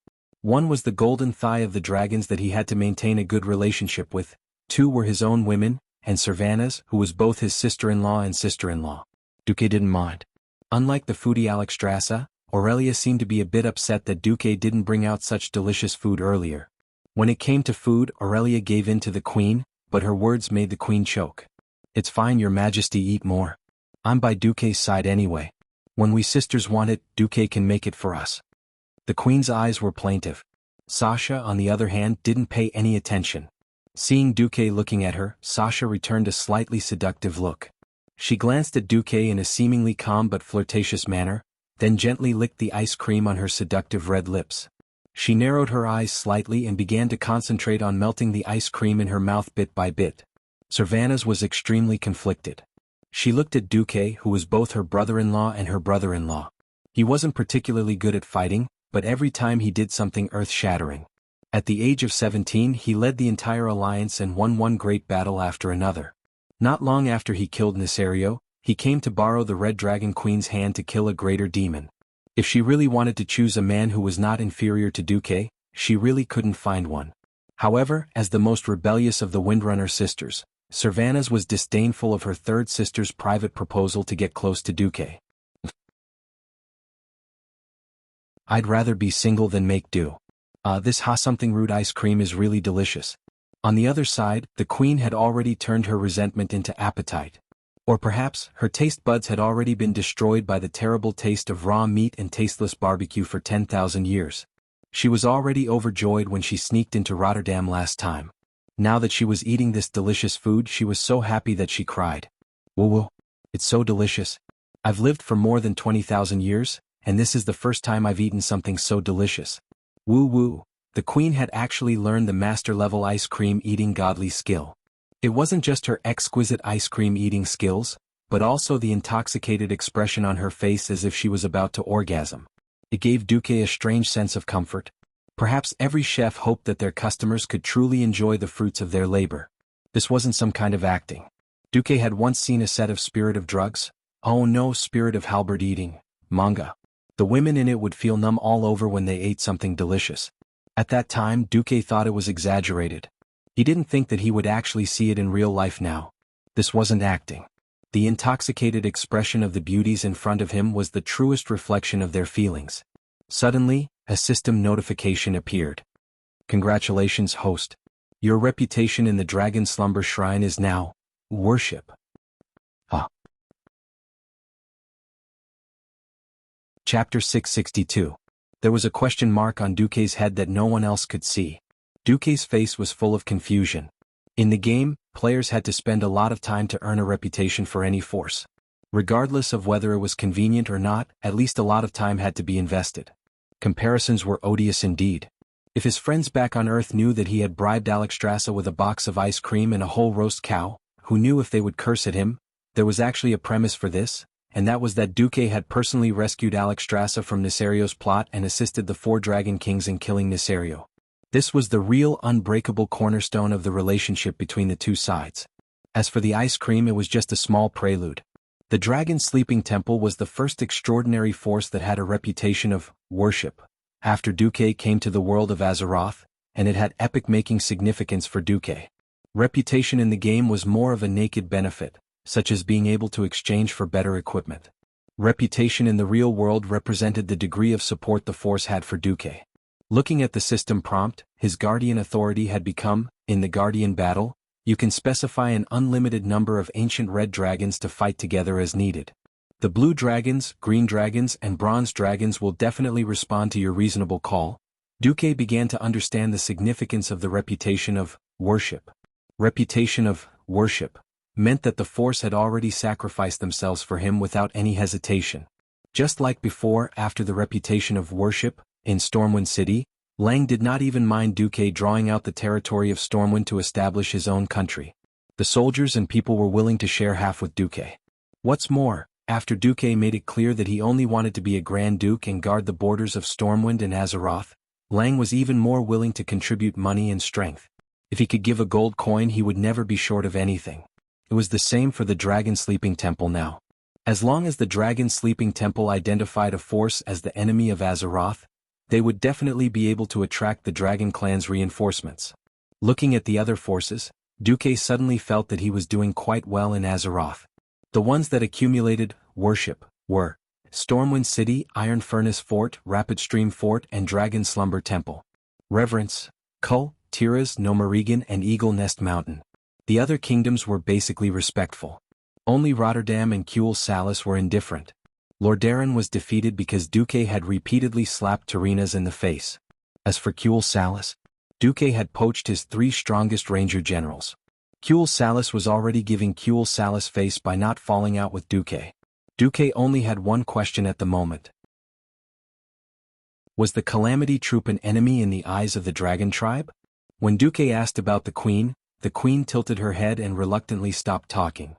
One was the golden thigh of the dragons that he had to maintain a good relationship with, 2 were his own women, and Servanas, who was both his sister-in-law and sister-in-law. Duque didn't mind. Unlike the foodie Alexstrasza, Aurelia seemed to be a bit upset that Duque didn't bring out such delicious food earlier. When it came to food, Aurelia gave in to the queen, but her words made the queen choke. It's fine, your majesty, eat more. I'm by Duque's side anyway. When we sisters want it, Duque can make it for us. The queen's eyes were plaintive. Sasha, on the other hand, didn't pay any attention. Seeing Duque looking at her, Sasha returned a slightly seductive look. She glanced at Duque in a seemingly calm but flirtatious manner, then gently licked the ice cream on her seductive red lips. She narrowed her eyes slightly and began to concentrate on melting the ice cream in her mouth bit by bit. Servanas was extremely conflicted. She looked at Duque, who was both her brother-in-law and her brother-in-law. He wasn't particularly good at fighting, but every time he did something earth-shattering. At the age of 17 he led the entire alliance and won one great battle after another. Not long after he killed Nesario, he came to borrow the Red Dragon Queen's hand to kill a greater demon. If she really wanted to choose a man who was not inferior to Duque, she really couldn't find one. However, as the most rebellious of the Windrunner sisters, Servanas was disdainful of her third sister's private proposal to get close to Duque. I'd rather be single than make do. This something rude ice cream is really delicious. On the other side, the queen had already turned her resentment into appetite. Or perhaps, her taste buds had already been destroyed by the terrible taste of raw meat and tasteless barbecue for 10,000 years. She was already overjoyed when she sneaked into Rotterdam last time. Now that she was eating this delicious food, she was so happy that she cried. Woo-woo. It's so delicious. I've lived for more than 20,000 years, and this is the first time I've eaten something so delicious. Woo-woo. The queen had actually learned the master-level ice cream eating godly skill. It wasn't just her exquisite ice cream eating skills, but also the intoxicated expression on her face as if she was about to orgasm. It gave Duque a strange sense of comfort. Perhaps every chef hoped that their customers could truly enjoy the fruits of their labor. This wasn't some kind of acting. Duque had once seen a set of Spirit of Drugs, oh no, Spirit of Halberd eating, manga. The women in it would feel numb all over when they ate something delicious. At that time, Duque thought it was exaggerated. He didn't think that he would actually see it in real life now. This wasn't acting. The intoxicated expression of the beauties in front of him was the truest reflection of their feelings. Suddenly, a system notification appeared. Congratulations, host. Your reputation in the Dragon Slumber Shrine is now worship. Chapter 662. There was a question mark on Duque's head that no one else could see. Duque's face was full of confusion. In the game, players had to spend a lot of time to earn a reputation for any force. Regardless of whether it was convenient or not, at least a lot of time had to be invested. Comparisons were odious indeed. If his friends back on Earth knew that he had bribed Alexstrasza with a box of ice cream and a whole roast cow, who knew if they would curse at him? There was actually a premise for this, and that was that Duque had personally rescued Alexstrasza from Nisario's plot and assisted the 4 Dragon Kings in killing Nisario. This was the real unbreakable cornerstone of the relationship between the two sides. As for the ice cream, it was just a small prelude. The Dragon Sleeping Temple was the first extraordinary force that had a reputation of worship after Duque came to the world of Azeroth, and it had epic-making significance for Duque. Reputation in the game was more of a naked benefit, such as being able to exchange for better equipment. Reputation in the real world represented the degree of support the force had for Duque. Looking at the system prompt, his Guardian authority had become, in the Guardian battle, you can specify an unlimited number of ancient red dragons to fight together as needed. The blue dragons, green dragons, and bronze dragons will definitely respond to your reasonable call. Duque began to understand the significance of the reputation of worship. Reputation of worship meant that the force had already sacrificed themselves for him without any hesitation. Just like before, after the reputation of worship, in Stormwind City, Lang did not even mind Duque drawing out the territory of Stormwind to establish his own country. The soldiers and people were willing to share half with Duque. What's more, after Duque made it clear that he only wanted to be a Grand Duke and guard the borders of Stormwind and Azeroth, Lang was even more willing to contribute money and strength. If he could give a gold coin, he would never be short of anything. It was the same for the Dragon Sleeping Temple now. As long as the Dragon Sleeping Temple identified a force as the enemy of Azeroth, they would definitely be able to attract the Dragon Clan's reinforcements. Looking at the other forces, Duque suddenly felt that he was doing quite well in Azeroth. The ones that accumulated worship were Stormwind City, Iron Furnace Fort, Rapid Stream Fort, and Dragon Slumber Temple. Reverence, Kull, Tiras, Nomarigan, and Eagle Nest Mountain. The other kingdoms were basically respectful. Only Rotterdam and Kuel Salis were indifferent. Lordaeron was defeated because Duque had repeatedly slapped Tyreenas in the face. As for Kuel Salis, Duque had poached his 3 strongest ranger generals. Kuel Salis was already giving Kuel Salis face by not falling out with Duque. Duque only had one question at the moment. Was the Calamity Troop an enemy in the eyes of the Dragon Tribe? When Duque asked about the Queen tilted her head and reluctantly stopped talking.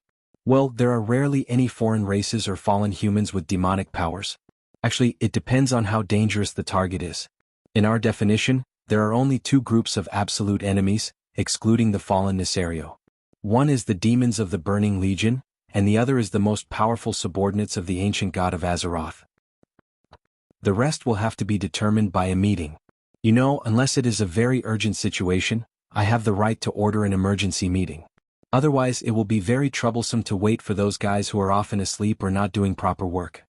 Well, there are rarely any foreign races or fallen humans with demonic powers. Actually, it depends on how dangerous the target is. In our definition, there are only 2 groups of absolute enemies, excluding the fallen Nisario. One is the demons of the Burning Legion, and the other is the most powerful subordinates of the ancient god of Azeroth. The rest will have to be determined by a meeting. You know, unless it is a very urgent situation, I have the right to order an emergency meeting. Otherwise, it will be very troublesome to wait for those guys who are often asleep or not doing proper work.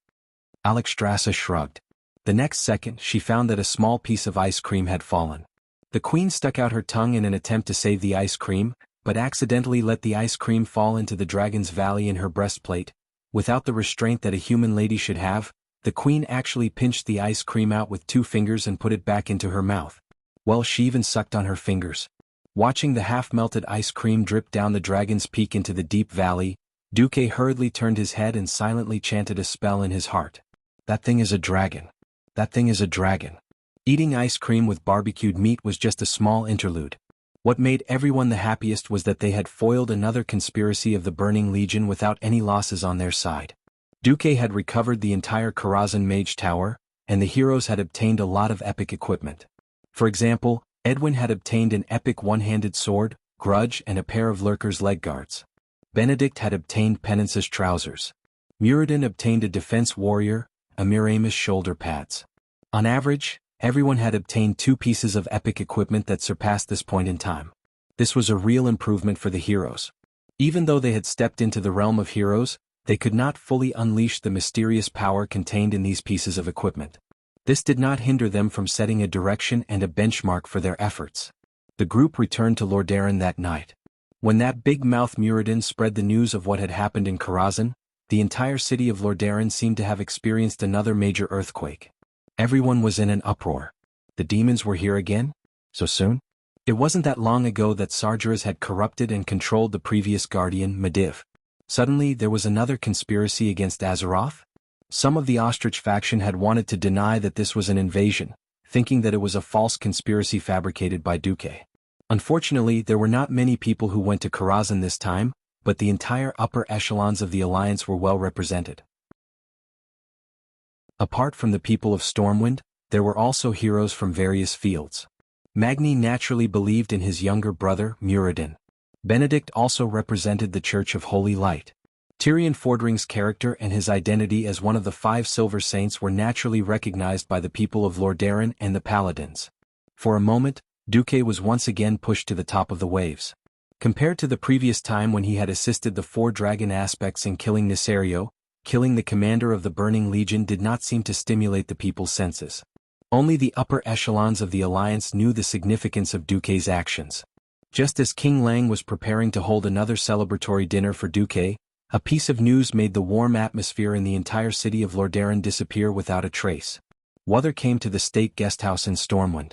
Alexstrasza shrugged. The next second, she found that a small piece of ice cream had fallen. The queen stuck out her tongue in an attempt to save the ice cream, but accidentally let the ice cream fall into the dragon's valley in her breastplate. Without the restraint that a human lady should have, the queen actually pinched the ice cream out with 2 fingers and put it back into her mouth. Well, she even sucked on her fingers. Watching the half-melted ice cream drip down the dragon's peak into the deep valley, Duque hurriedly turned his head and silently chanted a spell in his heart. That thing is a dragon. That thing is a dragon. Eating ice cream with barbecued meat was just a small interlude. What made everyone the happiest was that they had foiled another conspiracy of the Burning Legion without any losses on their side. Duque had recovered the entire Karazhan Mage Tower, and the heroes had obtained a lot of epic equipment. For example, Edwin had obtained an epic one-handed sword, Grudge, and a pair of Lurker's leg guards. Benedict had obtained Penance's trousers. Muradin obtained a defense warrior, Amiramis shoulder pads. On average, everyone had obtained 2 pieces of epic equipment that surpassed this point in time. This was a real improvement for the heroes. Even though they had stepped into the realm of heroes, they could not fully unleash the mysterious power contained in these pieces of equipment. This did not hinder them from setting a direction and a benchmark for their efforts. The group returned to Lordaeron that night. When that big-mouth Muradin spread the news of what had happened in Karazhan, the entire city of Lordaeron seemed to have experienced another major earthquake. Everyone was in an uproar. The demons were here again? So soon? It wasn't that long ago that Sargeras had corrupted and controlled the previous guardian, Mediv. Suddenly there was another conspiracy against Azeroth? Some of the Ostrich faction had wanted to deny that this was an invasion, thinking that it was a false conspiracy fabricated by Duque. Unfortunately, there were not many people who went to Karazhan this time, but the entire upper echelons of the Alliance were well represented. Apart from the people of Stormwind, there were also heroes from various fields. Magni naturally believed in his younger brother, Muradin. Benedict also represented the Church of Holy Light. Tyrion Fordring's character and his identity as one of the 5 Silver Saints were naturally recognized by the people of Lordaeron and the Paladins. For a moment, Duque was once again pushed to the top of the waves. Compared to the previous time when he had assisted the 4 dragon aspects in killing Nisario, killing the commander of the Burning Legion did not seem to stimulate the people's senses. Only the upper echelons of the Alliance knew the significance of Duque's actions. Just as King Lang was preparing to hold another celebratory dinner for Duque, a piece of news made the warm atmosphere in the entire city of Lordaeron disappear without a trace. Wuther came to the state guesthouse in Stormwind.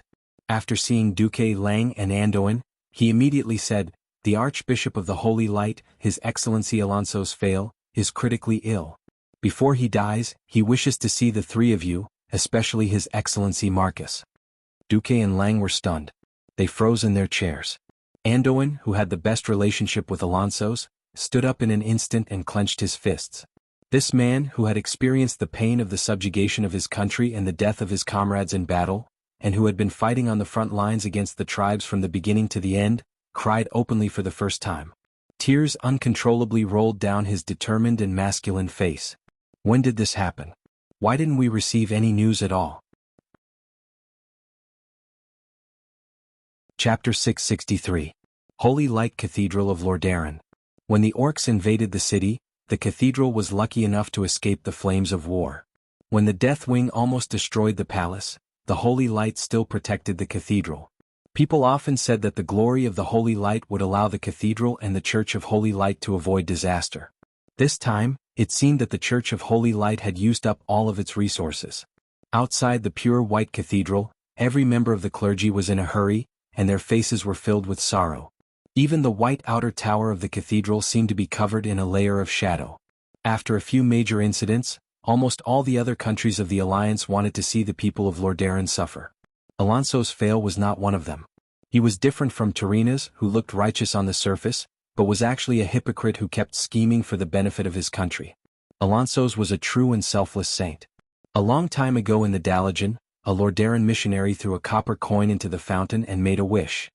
After seeing Duque, Lang and Anduin, he immediately said, "The Archbishop of the Holy Light, His Excellency Alonso's Fail, is critically ill. Before he dies, he wishes to see the 3 of you, especially His Excellency Marcus." Duque and Lang were stunned. They froze in their chairs. Anduin, who had the best relationship with Alonso's, stood up in an instant and clenched his fists. This man, who had experienced the pain of the subjugation of his country and the death of his comrades in battle, and who had been fighting on the front lines against the tribes from the beginning to the end, cried openly for the first time. Tears uncontrollably rolled down his determined and masculine face. When did this happen? Why didn't we receive any news at all? Chapter 663. Holy Light Cathedral of Lordaeron. When the orcs invaded the city, the cathedral was lucky enough to escape the flames of war. When the Deathwing almost destroyed the palace, the Holy Light still protected the cathedral. People often said that the glory of the Holy Light would allow the cathedral and the Church of Holy Light to avoid disaster. This time, it seemed that the Church of Holy Light had used up all of its resources. Outside the pure white cathedral, every member of the clergy was in a hurry, and their faces were filled with sorrow. Even the white outer tower of the cathedral seemed to be covered in a layer of shadow. After a few major incidents, almost all the other countries of the Alliance wanted to see the people of Lordaeron suffer. Alonso's Fail was not one of them. He was different from Tirina's, who looked righteous on the surface, but was actually a hypocrite who kept scheming for the benefit of his country. Alonso's was a true and selfless saint. A long time ago in the Dalagen, a Lordaeron missionary threw a copper coin into the fountain and made a wish.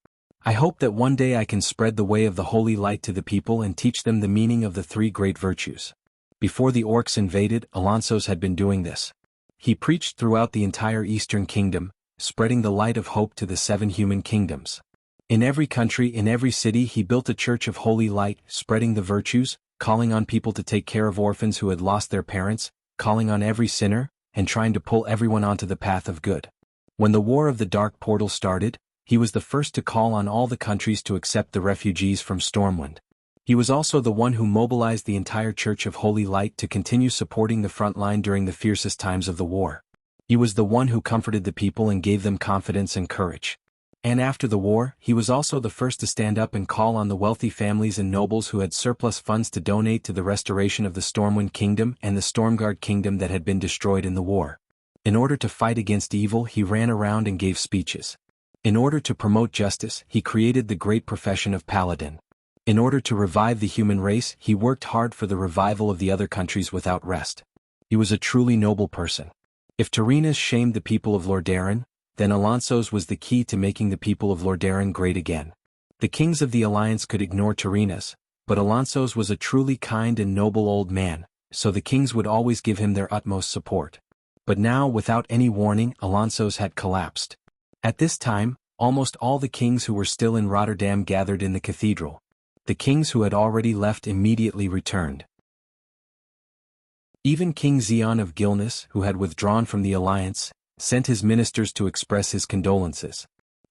"I hope that one day I can spread the way of the Holy Light to the people and teach them the meaning of the 3 great virtues." Before the orcs invaded, Alonso's had been doing this. He preached throughout the entire Eastern Kingdom, spreading the light of hope to the 7 human kingdoms. In every country, in every city, he built a Church of Holy Light, spreading the virtues, calling on people to take care of orphans who had lost their parents, calling on every sinner, and trying to pull everyone onto the path of good. When the War of the Dark Portal started, he was the first to call on all the countries to accept the refugees from Stormwind. He was also the one who mobilized the entire Church of Holy Light to continue supporting the front line during the fiercest times of the war. He was the one who comforted the people and gave them confidence and courage. And after the war, he was also the first to stand up and call on the wealthy families and nobles who had surplus funds to donate to the restoration of the Stormwind Kingdom and the Stormguard Kingdom that had been destroyed in the war. In order to fight against evil, he ran around and gave speeches. In order to promote justice, he created the great profession of Paladin. In order to revive the human race, he worked hard for the revival of the other countries without rest. He was a truly noble person. If Tirina's shamed the people of Lordaeron, then Alonso's was the key to making the people of Lordaeron great again. The kings of the Alliance could ignore Tirina's, but Alonso's was a truly kind and noble old man, so the kings would always give him their utmost support. But now, without any warning, Alonso's had collapsed. At this time, almost all the kings who were still in Rotterdam gathered in the cathedral. The kings who had already left immediately returned. Even King Xeon of Gilnis, who had withdrawn from the Alliance, sent his ministers to express his condolences.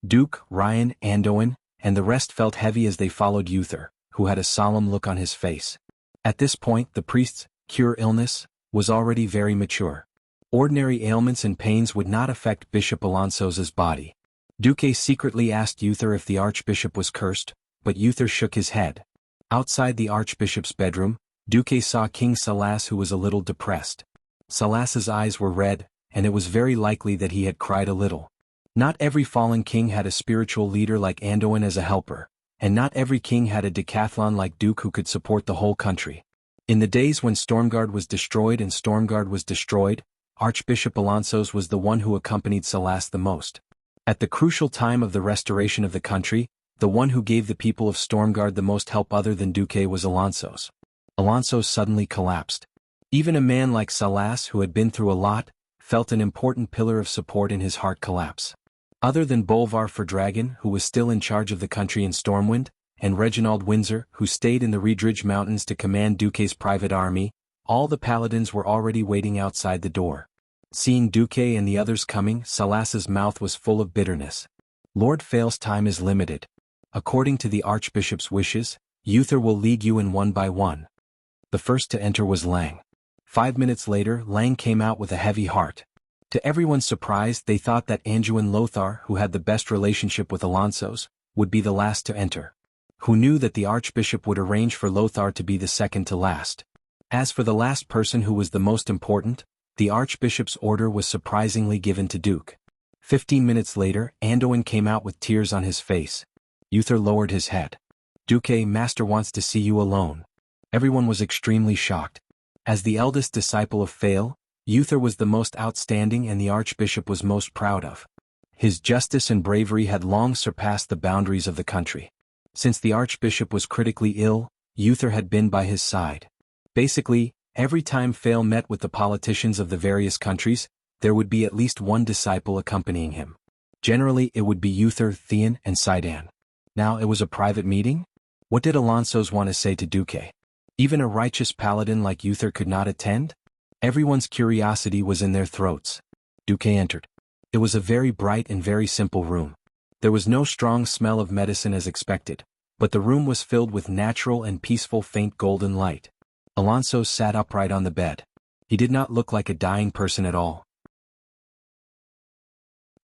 Duke, Ryan, Anduin, and the rest felt heavy as they followed Uther, who had a solemn look on his face. At this point, the priest's cure illness was already very mature. Ordinary ailments and pains would not affect Bishop Alonso's body. Duque secretly asked Uther if the archbishop was cursed, but Uther shook his head. Outside the archbishop's bedroom, Duque saw King Salas, who was a little depressed. Salas's eyes were red, and it was very likely that he had cried a little. Not every fallen king had a spiritual leader like Anduin as a helper, and not every king had a decathlon like Duke who could support the whole country. In the days when Stormguard was destroyed, Archbishop Alonsos was the one who accompanied Salas the most. At the crucial time of the restoration of the country, the one who gave the people of Stormguard the most help other than Duque was Alonsos. Alonsos suddenly collapsed. Even a man like Salas, who had been through a lot, felt an important pillar of support in his heart collapse. Other than Bolvar Fordragon, who was still in charge of the country in Stormwind, and Reginald Windsor, who stayed in the Redridge Mountains to command Duque's private army, all the paladins were already waiting outside the door. Seeing Duque and the others coming, Salas's mouth was full of bitterness. Lord Fail's time is limited. According to the archbishop's wishes, Uther will lead you in one by one. The first to enter was Lang. 5 minutes later, Lang came out with a heavy heart. To everyone's surprise, they thought that Anduin Lothar, who had the best relationship with Alonsos, would be the last to enter. Who knew that the archbishop would arrange for Lothar to be the second to last. As for the last person, who was the most important, the archbishop's order was surprisingly given to Duke. 15 minutes later, Anduin came out with tears on his face. Uther lowered his head. Duque, Master wants to see you alone. Everyone was extremely shocked. As the eldest disciple of Fail, Uther was the most outstanding and the archbishop was most proud of. His justice and bravery had long surpassed the boundaries of the country. Since the archbishop was critically ill, Uther had been by his side. Basically, every time Fail met with the politicians of the various countries, there would be at least one disciple accompanying him. Generally, it would be Uther, Theon, and Sidan. Now it was a private meeting? What did Alonsos want to say to Duque? Even a righteous paladin like Uther could not attend? Everyone's curiosity was in their throats. Duque entered. It was a very bright and very simple room. There was no strong smell of medicine as expected, but the room was filled with natural and peaceful faint golden light. Alonsos sat upright on the bed. He did not look like a dying person at all.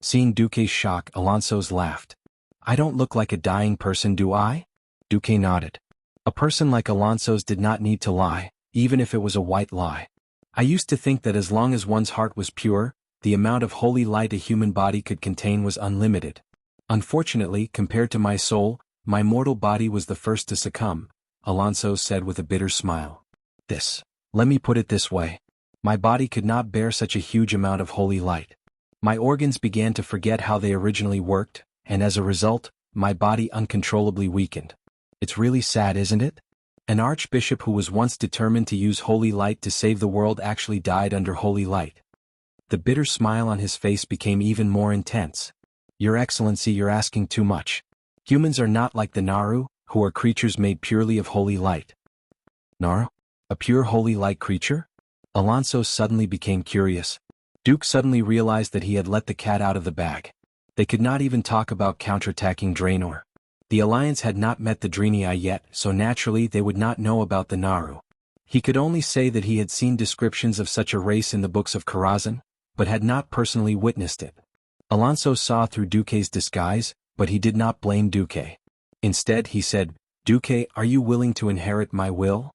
Seeing Duque's shock, Alonsos laughed. I don't look like a dying person, do I? Duque nodded. A person like Alonsos did not need to lie, even if it was a white lie. I used to think that as long as one's heart was pure, the amount of holy light a human body could contain was unlimited. Unfortunately, compared to my soul, my mortal body was the first to succumb, Alonsos said with a bitter smile. Let me put it this way. My body could not bear such a huge amount of holy light. My organs began to forget how they originally worked, and as a result, my body uncontrollably weakened. It's really sad, isn't it? An archbishop who was once determined to use holy light to save the world actually died under holy light. The bitter smile on his face became even more intense. Your Excellency, you're asking too much. Humans are not like the Naru, who are creatures made purely of holy light. Naru? A pure holy light creature? Alonso suddenly became curious. Duke suddenly realized that he had let the cat out of the bag. They could not even talk about counterattacking Draenor. The Alliance had not met the Draenei yet, so naturally they would not know about the Naru. He could only say that he had seen descriptions of such a race in the books of Karazhan, but had not personally witnessed it. Alonso saw through Duque's disguise, but he did not blame Duque. Instead he said, Duque, are you willing to inherit my will?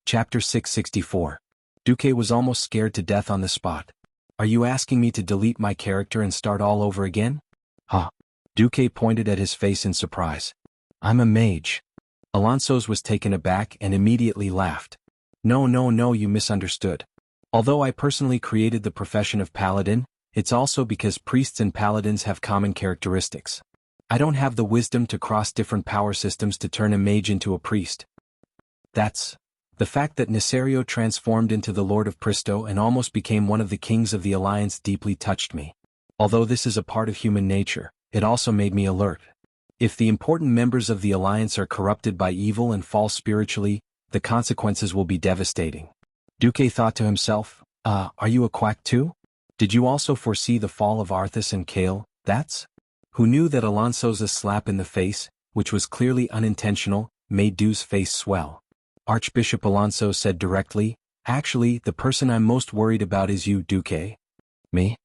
Chapter 664. Duque was almost scared to death on the spot. Are you asking me to delete my character and start all over again? Huh. Duque pointed at his face in surprise. I'm a mage. Alonsos was taken aback and immediately laughed. No, you misunderstood. Although I personally created the profession of paladin, it's also because priests and paladins have common characteristics. I don't have the wisdom to cross different power systems to turn a mage into a priest. The fact that Nesario transformed into the Lord of Pristo and almost became one of the kings of the Alliance deeply touched me. Although this is a part of human nature, it also made me alert. If the important members of the Alliance are corrupted by evil and fall spiritually, the consequences will be devastating. Duque thought to himself, are you a quack too? Did you also foresee the fall of Arthas and Kale? Who knew that Alonso's slap in the face, which was clearly unintentional, made Du's face swell. Archbishop Alonso said directly, actually, the person I'm most worried about is you, Duque. Me?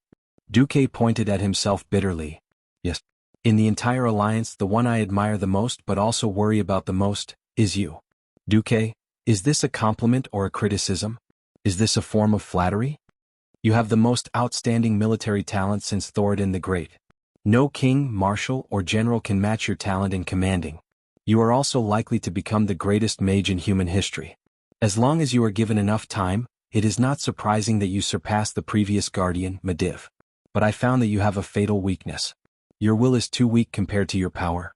Duque pointed at himself bitterly. Yes. In the entire alliance, the one I admire the most but also worry about the most, is you. Duque, is this a compliment or a criticism? Is this a form of flattery? You have the most outstanding military talent since Thoradin the Great. No king, marshal, or general can match your talent in commanding. You are also likely to become the greatest mage in human history. As long as you are given enough time, it is not surprising that you surpass the previous guardian, Mediv. But I found that you have a fatal weakness. Your will is too weak compared to your power.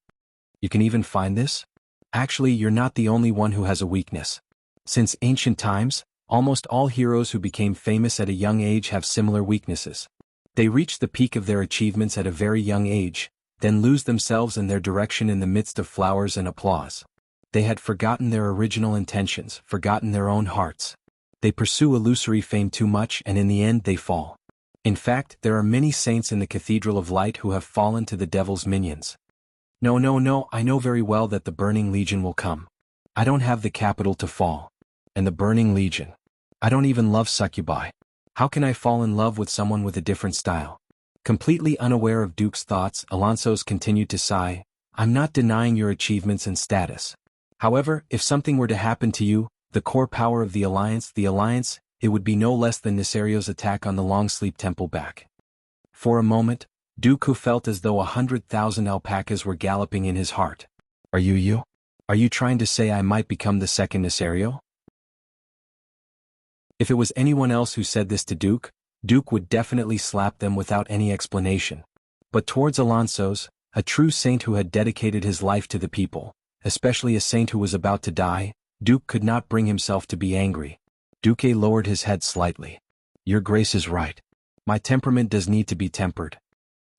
You can even find this? Actually, you're not the only one who has a weakness. Since ancient times, almost all heroes who became famous at a young age have similar weaknesses. They reach the peak of their achievements at a very young age, then lose themselves and their direction in the midst of flowers and applause. They had forgotten their original intentions, forgotten their own hearts. They pursue illusory fame too much and in the end they fall. In fact, there are many saints in the Cathedral of Light who have fallen to the devil's minions. No, I know very well that the Burning Legion will come. I don't have the capital to fall. And the Burning Legion. I don't even love succubi. How can I fall in love with someone with a different style? Completely unaware of Duke's thoughts, Alonso's continued to sigh. I'm not denying your achievements and status. However, if something were to happen to you, the core power of the Alliance, it would be no less than Nisario's attack on the Longsleep Temple back. For a moment, Dooku felt as though 100,000 alpacas were galloping in his heart. Are you? Are you trying to say I might become the second Nisario? If it was anyone else who said this to Duke would definitely slap them without any explanation. But towards Alonso's, a true saint who had dedicated his life to the people, especially a saint who was about to die, Duke could not bring himself to be angry. Duque lowered his head slightly. Your Grace is right. My temperament does need to be tempered.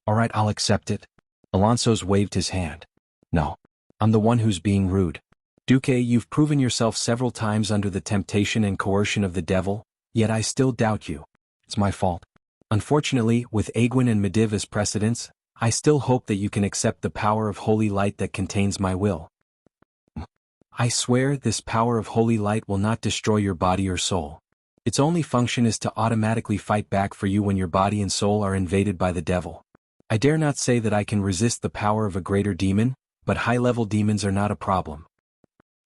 All right, I'll accept it. Alonso's waved his hand. No. I'm the one who's being rude. Duque, you've proven yourself several times under the temptation and coercion of the devil, yet I still doubt you. It's my fault. Unfortunately, with Aegwin and Mediv as precedents, I still hope that you can accept the power of holy light that contains my will. I swear this power of holy light will not destroy your body or soul. Its only function is to automatically fight back for you when your body and soul are invaded by the devil. I dare not say that I can resist the power of a greater demon, but high-level demons are not a problem.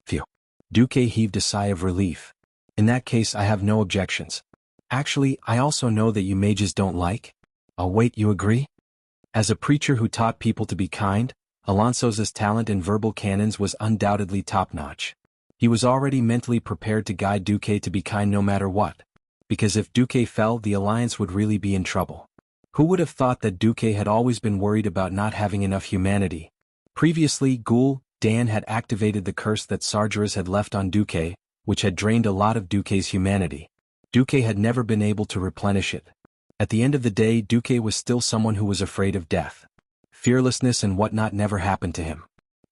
Phew. Duque heaved a sigh of relief. In that case I have no objections. Actually, I also know that you mages don't like. Oh wait, you agree? As a preacher who taught people to be kind, Alonso's talent in verbal cannons was undoubtedly top-notch. He was already mentally prepared to guide Duque to be kind no matter what. Because if Duque fell, the Alliance would really be in trouble. Who would have thought that Duque had always been worried about not having enough humanity? Previously, Ghoul Dan had activated the curse that Sargeras had left on Duque, which had drained a lot of Duque's humanity. Duque had never been able to replenish it. At the end of the day, Duque was still someone who was afraid of death. Fearlessness and whatnot never happened to him.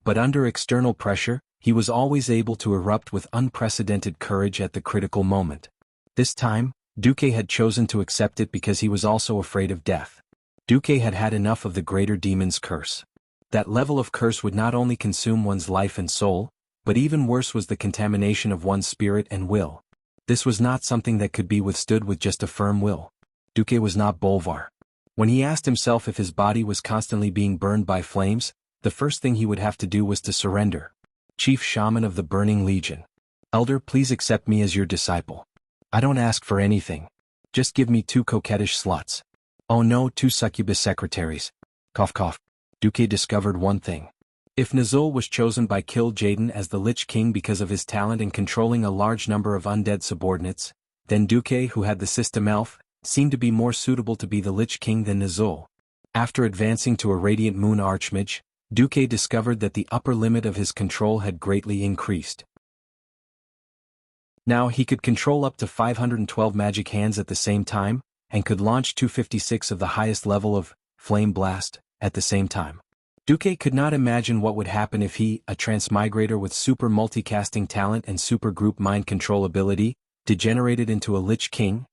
But under external pressure, he was always able to erupt with unprecedented courage at the critical moment. This time, Duque had chosen to accept it because he was also afraid of death. Duque had had enough of the greater demon's curse. That level of curse would not only consume one's life and soul, but even worse was the contamination of one's spirit and will. This was not something that could be withstood with just a firm will. Duque was not Bolvar. When he asked himself if his body was constantly being burned by flames, the first thing he would have to do was to surrender. Chief Shaman of the Burning Legion. Elder, please accept me as your disciple. I don't ask for anything. Just give me 2 coquettish sluts. Oh no, 2 succubus secretaries. Cough cough. Duque discovered one thing. If Nazul was chosen by Kill Jaden as the Lich King because of his talent in controlling a large number of undead subordinates, then Duque, who had the system elf, seemed to be more suitable to be the Lich King than Nazul. After advancing to a Radiant Moon Archmage, Duque discovered that the upper limit of his control had greatly increased. Now he could control up to 512 magic hands at the same time, and could launch 256 of the highest level of Flame Blast at the same time. Duque could not imagine what would happen if he, a transmigrator with super multicasting talent and super group mind control ability, degenerated into a Lich King.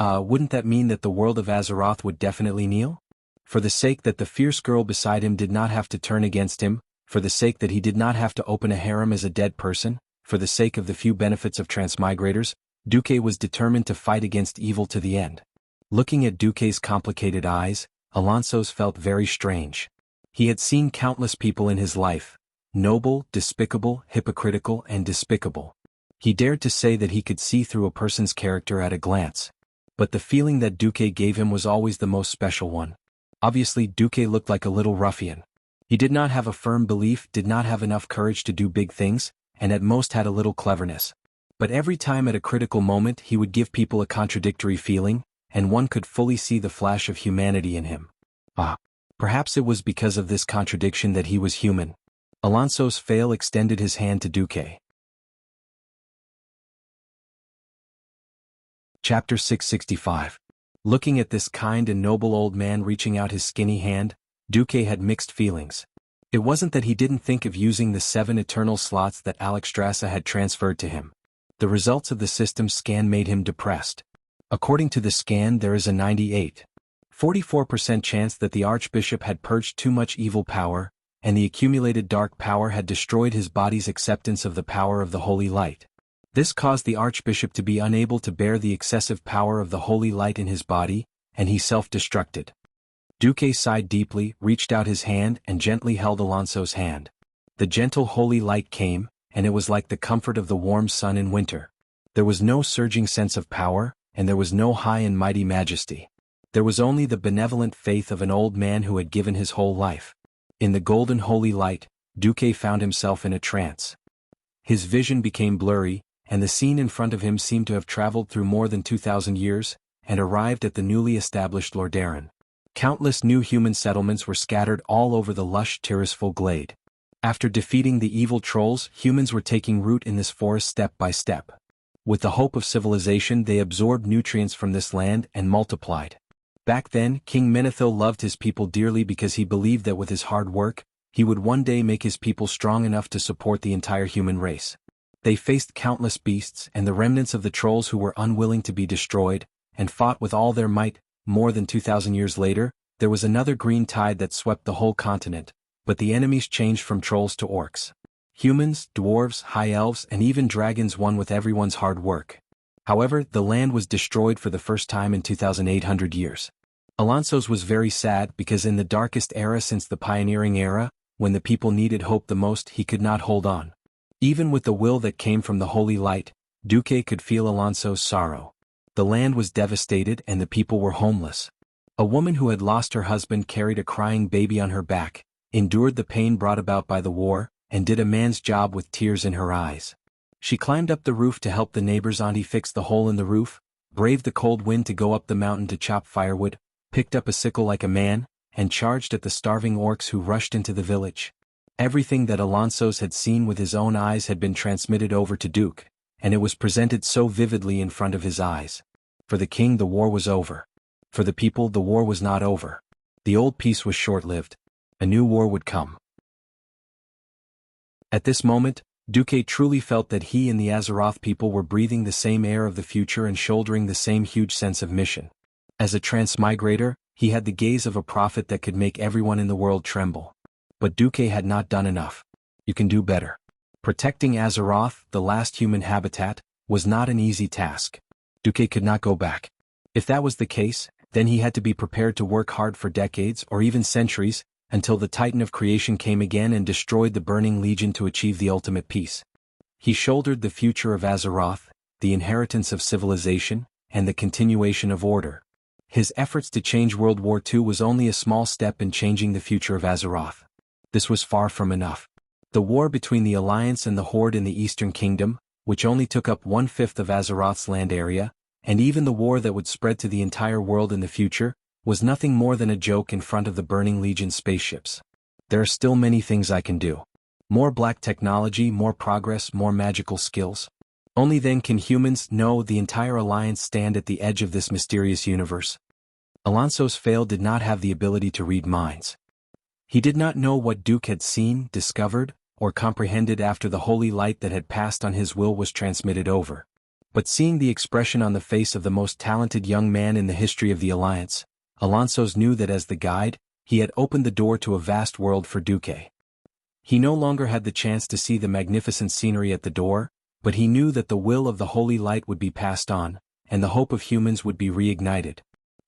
Wouldn't that mean that the world of Azeroth would definitely kneel? For the sake that the fierce girl beside him did not have to turn against him, for the sake that he did not have to open a harem as a dead person, for the sake of the few benefits of transmigrators, Duque was determined to fight against evil to the end. Looking at Duque's complicated eyes, Alonso's felt very strange. He had seen countless people in his life, noble, despicable, hypocritical, and despicable. He dared to say that he could see through a person's character at a glance. But the feeling that Duque gave him was always the most special one. Obviously, Duque looked like a little ruffian. He did not have a firm belief, did not have enough courage to do big things, and at most had a little cleverness. But every time at a critical moment he would give people a contradictory feeling, and one could fully see the flash of humanity in him. Perhaps it was because of this contradiction that he was human. Alonso's fail extended his hand to Duque. Chapter 665. Looking at this kind and noble old man reaching out his skinny hand, Duque had mixed feelings. It wasn't that he didn't think of using the 7 eternal slots that Alexstrasza had transferred to him. The results of the system scan made him depressed. According to the scan, there is a 98.44% chance that the Archbishop had purged too much evil power, and the accumulated dark power had destroyed his body's acceptance of the power of the Holy Light. This caused the Archbishop to be unable to bear the excessive power of the Holy Light in his body, and he self-destructed. Duque sighed deeply, reached out his hand and gently held Alonso's hand. The gentle Holy Light came, and it was like the comfort of the warm sun in winter. There was no surging sense of power, and there was no high and mighty majesty. There was only the benevolent faith of an old man who had given his whole life. In the golden Holy Light, Duque found himself in a trance. His vision became blurry, and the scene in front of him seemed to have traveled through more than 2,000 years, and arrived at the newly established Lordaeron. Countless new human settlements were scattered all over the lush Tirisful glade. After defeating the evil trolls, humans were taking root in this forest step by step. With the hope of civilization, they absorbed nutrients from this land and multiplied. Back then, King Menethil loved his people dearly because he believed that with his hard work, he would one day make his people strong enough to support the entire human race. They faced countless beasts and the remnants of the trolls who were unwilling to be destroyed, and fought with all their might. More than 2,000 years later, there was another green tide that swept the whole continent, but the enemies changed from trolls to orcs. Humans, dwarves, high elves, and even dragons won with everyone's hard work. However, the land was destroyed for the first time in 2,800 years. Alonso's was very sad because in the darkest era since the pioneering era, when the people needed hope the most, he could not hold on. Even with the will that came from the Holy Light, Duque could feel Alonso's sorrow. The land was devastated and the people were homeless. A woman who had lost her husband carried a crying baby on her back, endured the pain brought about by the war, and did a man's job with tears in her eyes. She climbed up the roof to help the neighbor's auntie fix the hole in the roof, braved the cold wind to go up the mountain to chop firewood, picked up a sickle like a man, and charged at the starving orcs who rushed into the village. Everything that Alonso's had seen with his own eyes had been transmitted over to Duque, and it was presented so vividly in front of his eyes. For the king, the war was over. For the people, the war was not over. The old peace was short-lived. A new war would come. At this moment, Duque truly felt that he and the Azeroth people were breathing the same air of the future and shouldering the same huge sense of mission. As a transmigrator, he had the gaze of a prophet that could make everyone in the world tremble. But Duque had not done enough. You can do better. Protecting Azeroth, the last human habitat, was not an easy task. Duque could not go back. If that was the case, then he had to be prepared to work hard for decades or even centuries, until the Titan of creation came again and destroyed the Burning Legion to achieve the ultimate peace. He shouldered the future of Azeroth, the inheritance of civilization, and the continuation of order. His efforts to change World War II was only a small step in changing the future of Azeroth. This was far from enough. The war between the Alliance and the Horde in the Eastern Kingdom, which only took up 1/5 of Azeroth's land area, and even the war that would spread to the entire world in the future, was nothing more than a joke in front of the Burning Legion spaceships. There are still many things I can do. More black technology, more progress, more magical skills. Only then can humans know the entire Alliance stand at the edge of this mysterious universe. Alonso's fail did not have the ability to read minds. He did not know what Duque had seen, discovered, or comprehended after the holy light that had passed on his will was transmitted over. But seeing the expression on the face of the most talented young man in the history of the Alliance, Alonso's knew that as the guide, he had opened the door to a vast world for Duque. He no longer had the chance to see the magnificent scenery at the door, but he knew that the will of the holy light would be passed on, and the hope of humans would be reignited.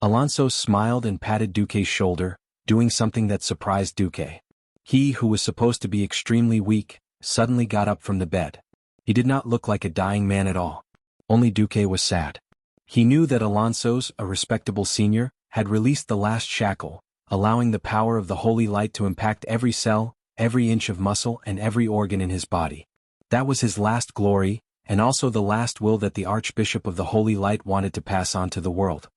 Alonso smiled and patted Duque's shoulder, doing something that surprised Duque. He, who was supposed to be extremely weak, suddenly got up from the bed. He did not look like a dying man at all. Only Duque was sad. He knew that Alonso's, a respectable senior, had released the last shackle, allowing the power of the holy light to impact every cell, every inch of muscle and every organ in his body. That was his last glory, and also the last will that the Archbishop of the Holy Light wanted to pass on to the world.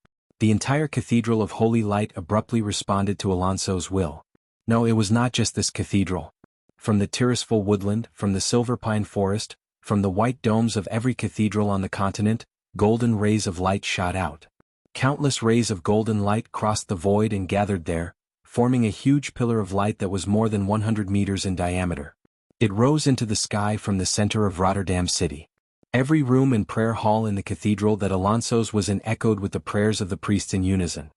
The entire Cathedral of Holy Light abruptly responded to Alonso's will. No, it was not just this cathedral. From the Tirisful woodland, from the silver pine forest, from the white domes of every cathedral on the continent, golden rays of light shot out. Countless rays of golden light crossed the void and gathered there, forming a huge pillar of light that was more than 100 meters in diameter. It rose into the sky from the center of Rotterdam city. Every room and prayer hall in the cathedral that Alonso's was in echoed with the prayers of the priests in unison.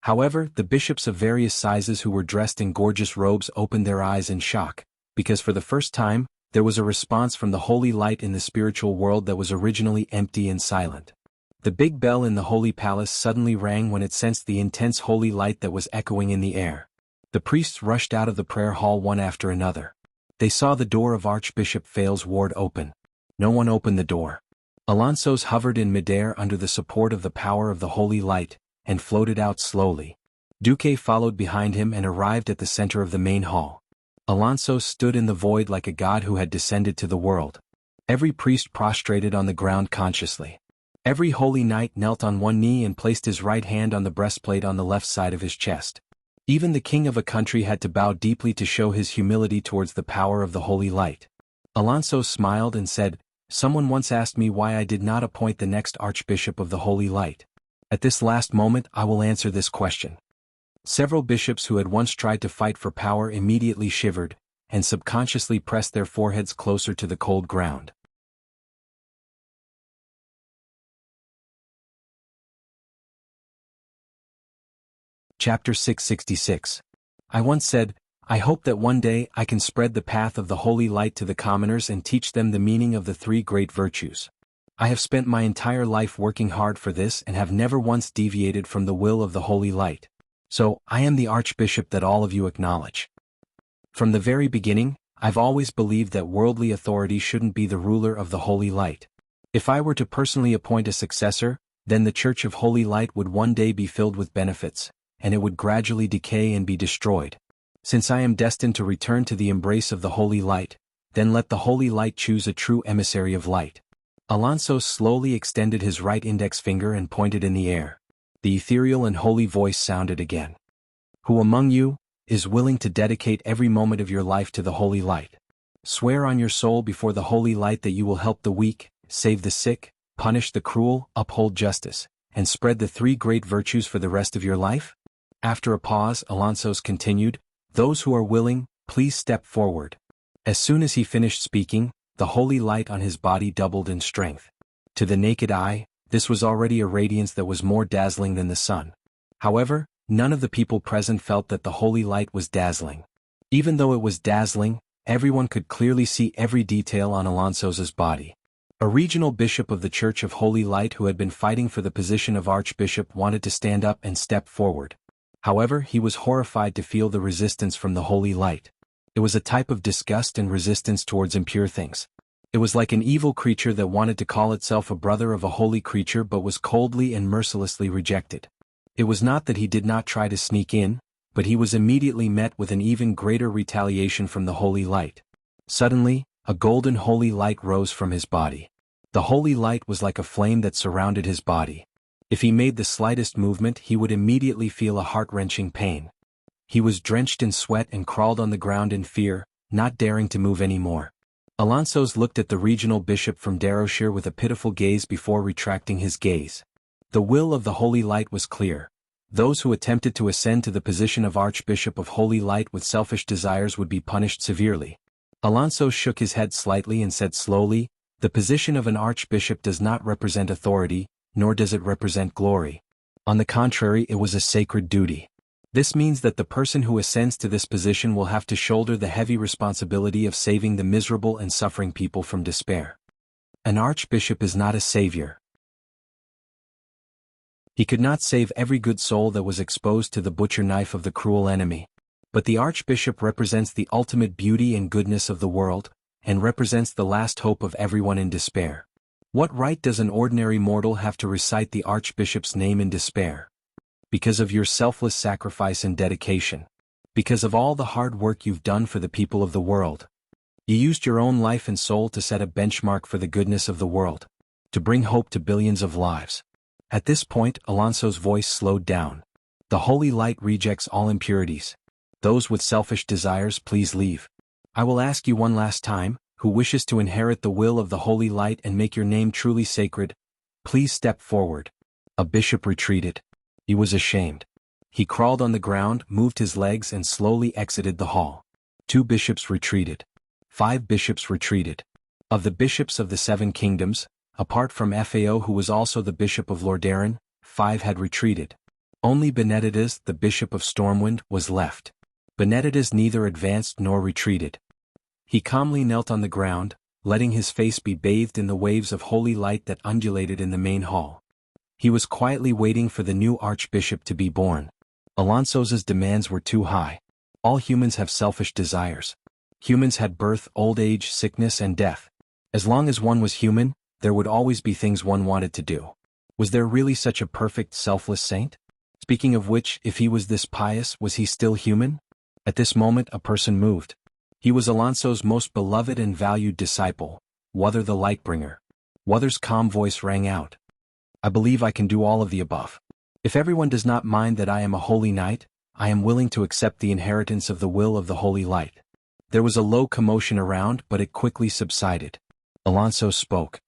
However, the bishops of various sizes who were dressed in gorgeous robes opened their eyes in shock, because for the first time, there was a response from the holy light in the spiritual world that was originally empty and silent. The big bell in the holy palace suddenly rang when it sensed the intense holy light that was echoing in the air. The priests rushed out of the prayer hall one after another. They saw the door of Archbishop Fail's ward open. No one opened the door. Alonso's hovered in midair under the support of the power of the holy light, and floated out slowly. Duque followed behind him and arrived at the center of the main hall. Alonso stood in the void like a god who had descended to the world. Every priest prostrated on the ground consciously. Every holy knight knelt on one knee and placed his right hand on the breastplate on the left side of his chest. Even the king of a country had to bow deeply to show his humility towards the power of the holy light. Alonso smiled and said, "Someone once asked me why I did not appoint the next Archbishop of the Holy Light. At this last moment I will answer this question." Several bishops who had once tried to fight for power immediately shivered, and subconsciously pressed their foreheads closer to the cold ground. Chapter 666. I once said, "I hope that one day I can spread the path of the holy light to the commoners and teach them the meaning of the three great virtues. I have spent my entire life working hard for this and have never once deviated from the will of the holy light. So, I am the Archbishop that all of you acknowledge. From the very beginning, I've always believed that worldly authority shouldn't be the ruler of the holy light. If I were to personally appoint a successor, then the Church of Holy Light would one day be filled with benefits, and it would gradually decay and be destroyed. Since I am destined to return to the embrace of the holy light, then let the holy light choose a true emissary of light." Alonso slowly extended his right index finger and pointed in the air. The ethereal and holy voice sounded again. "Who among you is willing to dedicate every moment of your life to the holy light? Swear on your soul before the holy light that you will help the weak, save the sick, punish the cruel, uphold justice, and spread the three great virtues for the rest of your life?" After a pause, Alonso's continued, "Those who are willing, please step forward." As soon as he finished speaking, the holy light on his body doubled in strength. To the naked eye, this was already a radiance that was more dazzling than the sun. However, none of the people present felt that the holy light was dazzling. Even though it was dazzling, everyone could clearly see every detail on Alonso's body. A regional bishop of the Church of Holy Light who had been fighting for the position of archbishop wanted to stand up and step forward. However, he was horrified to feel the resistance from the holy light. It was a type of disgust and resistance towards impure things. It was like an evil creature that wanted to call itself a brother of a holy creature but was coldly and mercilessly rejected. It was not that he did not try to sneak in, but he was immediately met with an even greater retaliation from the holy light. Suddenly, a golden holy light rose from his body. The holy light was like a flame that surrounded his body. If he made the slightest movement, he would immediately feel a heart-wrenching pain. He was drenched in sweat and crawled on the ground in fear, not daring to move any more. Alonso's looked at the regional bishop from Derbyshire with a pitiful gaze before retracting his gaze. The will of the holy light was clear. Those who attempted to ascend to the position of Archbishop of Holy Light with selfish desires would be punished severely. Alonso shook his head slightly and said slowly, "The position of an archbishop does not represent authority, nor does it represent glory. On the contrary, it was a sacred duty. This means that the person who ascends to this position will have to shoulder the heavy responsibility of saving the miserable and suffering people from despair. An archbishop is not a savior. He could not save every good soul that was exposed to the butcher knife of the cruel enemy. But the Archbishop represents the ultimate beauty and goodness of the world, and represents the last hope of everyone in despair. What right does an ordinary mortal have to recite the Archbishop's name in despair? Because of your selfless sacrifice and dedication. Because of all the hard work you've done for the people of the world. You used your own life and soul to set a benchmark for the goodness of the world, to bring hope to billions of lives. At this point, Alonso's voice slowed down. The holy light rejects all impurities. Those with selfish desires, please leave. I will ask you one last time, who wishes to inherit the will of the holy light and make your name truly sacred, please step forward. A bishop retreated. He was ashamed. He crawled on the ground, moved his legs and slowly exited the hall. 2 bishops retreated. 5 bishops retreated. Of the bishops of the 7 kingdoms, apart from Fao who was also the bishop of Lordaeron, 5 had retreated. Only Benedictus, the bishop of Stormwind, was left. Benedictus neither advanced nor retreated. He calmly knelt on the ground, letting his face be bathed in the waves of holy light that undulated in the main hall. He was quietly waiting for the new archbishop to be born. Alonso's demands were too high. All humans have selfish desires. Humans had birth, old age, sickness and death. As long as one was human, there would always be things one wanted to do. Was there really such a perfect, selfless saint? Speaking of which, if he was this pious, was he still human? At this moment a person moved. He was Alonso's most beloved and valued disciple, Wuxia the Lightbringer. Wuxia's calm voice rang out. I believe I can do all of the above. If everyone does not mind that I am a holy knight, I am willing to accept the inheritance of the will of the holy light. There was a low commotion around, but it quickly subsided. Alonso spoke.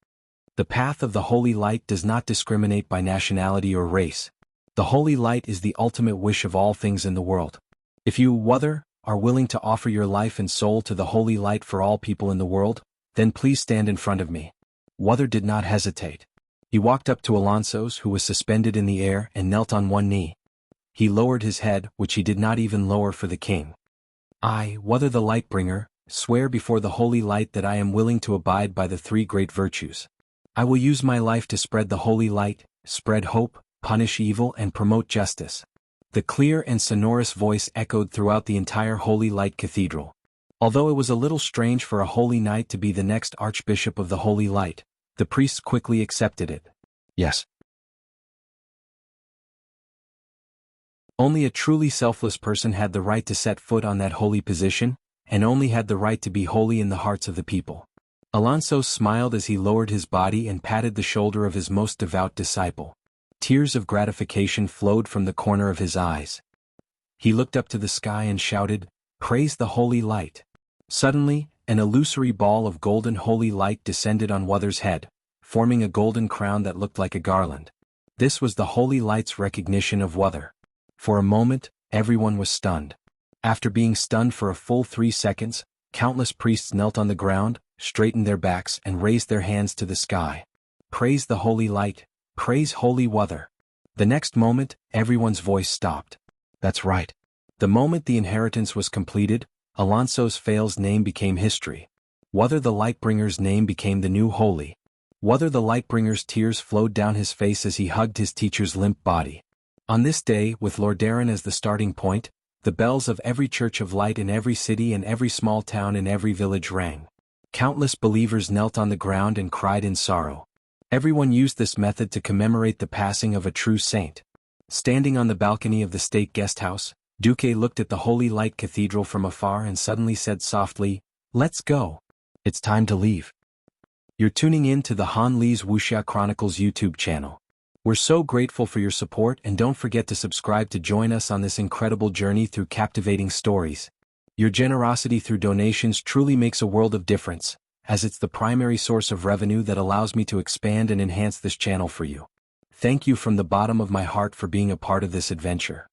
The path of the holy light does not discriminate by nationality or race. The holy light is the ultimate wish of all things in the world. If you, Wuxia, are willing to offer your life and soul to the holy light for all people in the world, then please stand in front of me. Wuxia did not hesitate. He walked up to Alonso's, who was suspended in the air, and knelt on one knee. He lowered his head, which he did not even lower for the king. I, Wuxia the Lightbringer, swear before the holy light that I am willing to abide by the 3 great virtues. I will use my life to spread the holy light, spread hope, punish evil and promote justice. The clear and sonorous voice echoed throughout the entire Holy Light Cathedral. Although it was a little strange for a holy knight to be the next archbishop of the Holy Light, the priests quickly accepted it. Yes. Only a truly selfless person had the right to set foot on that holy position, and only had the right to be holy in the hearts of the people. Alonso smiled as he lowered his body and patted the shoulder of his most devout disciple. Tears of gratification flowed from the corner of his eyes. He looked up to the sky and shouted, "Praise the holy light." Suddenly, an illusory ball of golden holy light descended on Wuxia's head, forming a golden crown that looked like a garland. This was the holy light's recognition of Wuxia. For a moment, everyone was stunned. After being stunned for a full 3 seconds, countless priests knelt on the ground, straightened their backs and raised their hands to the sky. Praise the holy light, praise holy Wuxia. The next moment, everyone's voice stopped. That's right. The moment the inheritance was completed, Alonso's Fail's name became history. Wuxia the Lightbringer's name became the new holy. Wuxia the Lightbringer's tears flowed down his face as he hugged his teacher's limp body. On this day, with Lordaeron as the starting point, the bells of every church of light in every city and every small town and every village rang. Countless believers knelt on the ground and cried in sorrow. Everyone used this method to commemorate the passing of a true saint. Standing on the balcony of the state guest house, Duque looked at the Holy Light Cathedral from afar and suddenly said softly, "Let's go. It's time to leave." You're tuning in to the Han Li's Wuxia Chronicles YouTube channel. We're so grateful for your support, and don't forget to subscribe to join us on this incredible journey through captivating stories. Your generosity through donations truly makes a world of difference, as it's the primary source of revenue that allows me to expand and enhance this channel for you. Thank you from the bottom of my heart for being a part of this adventure.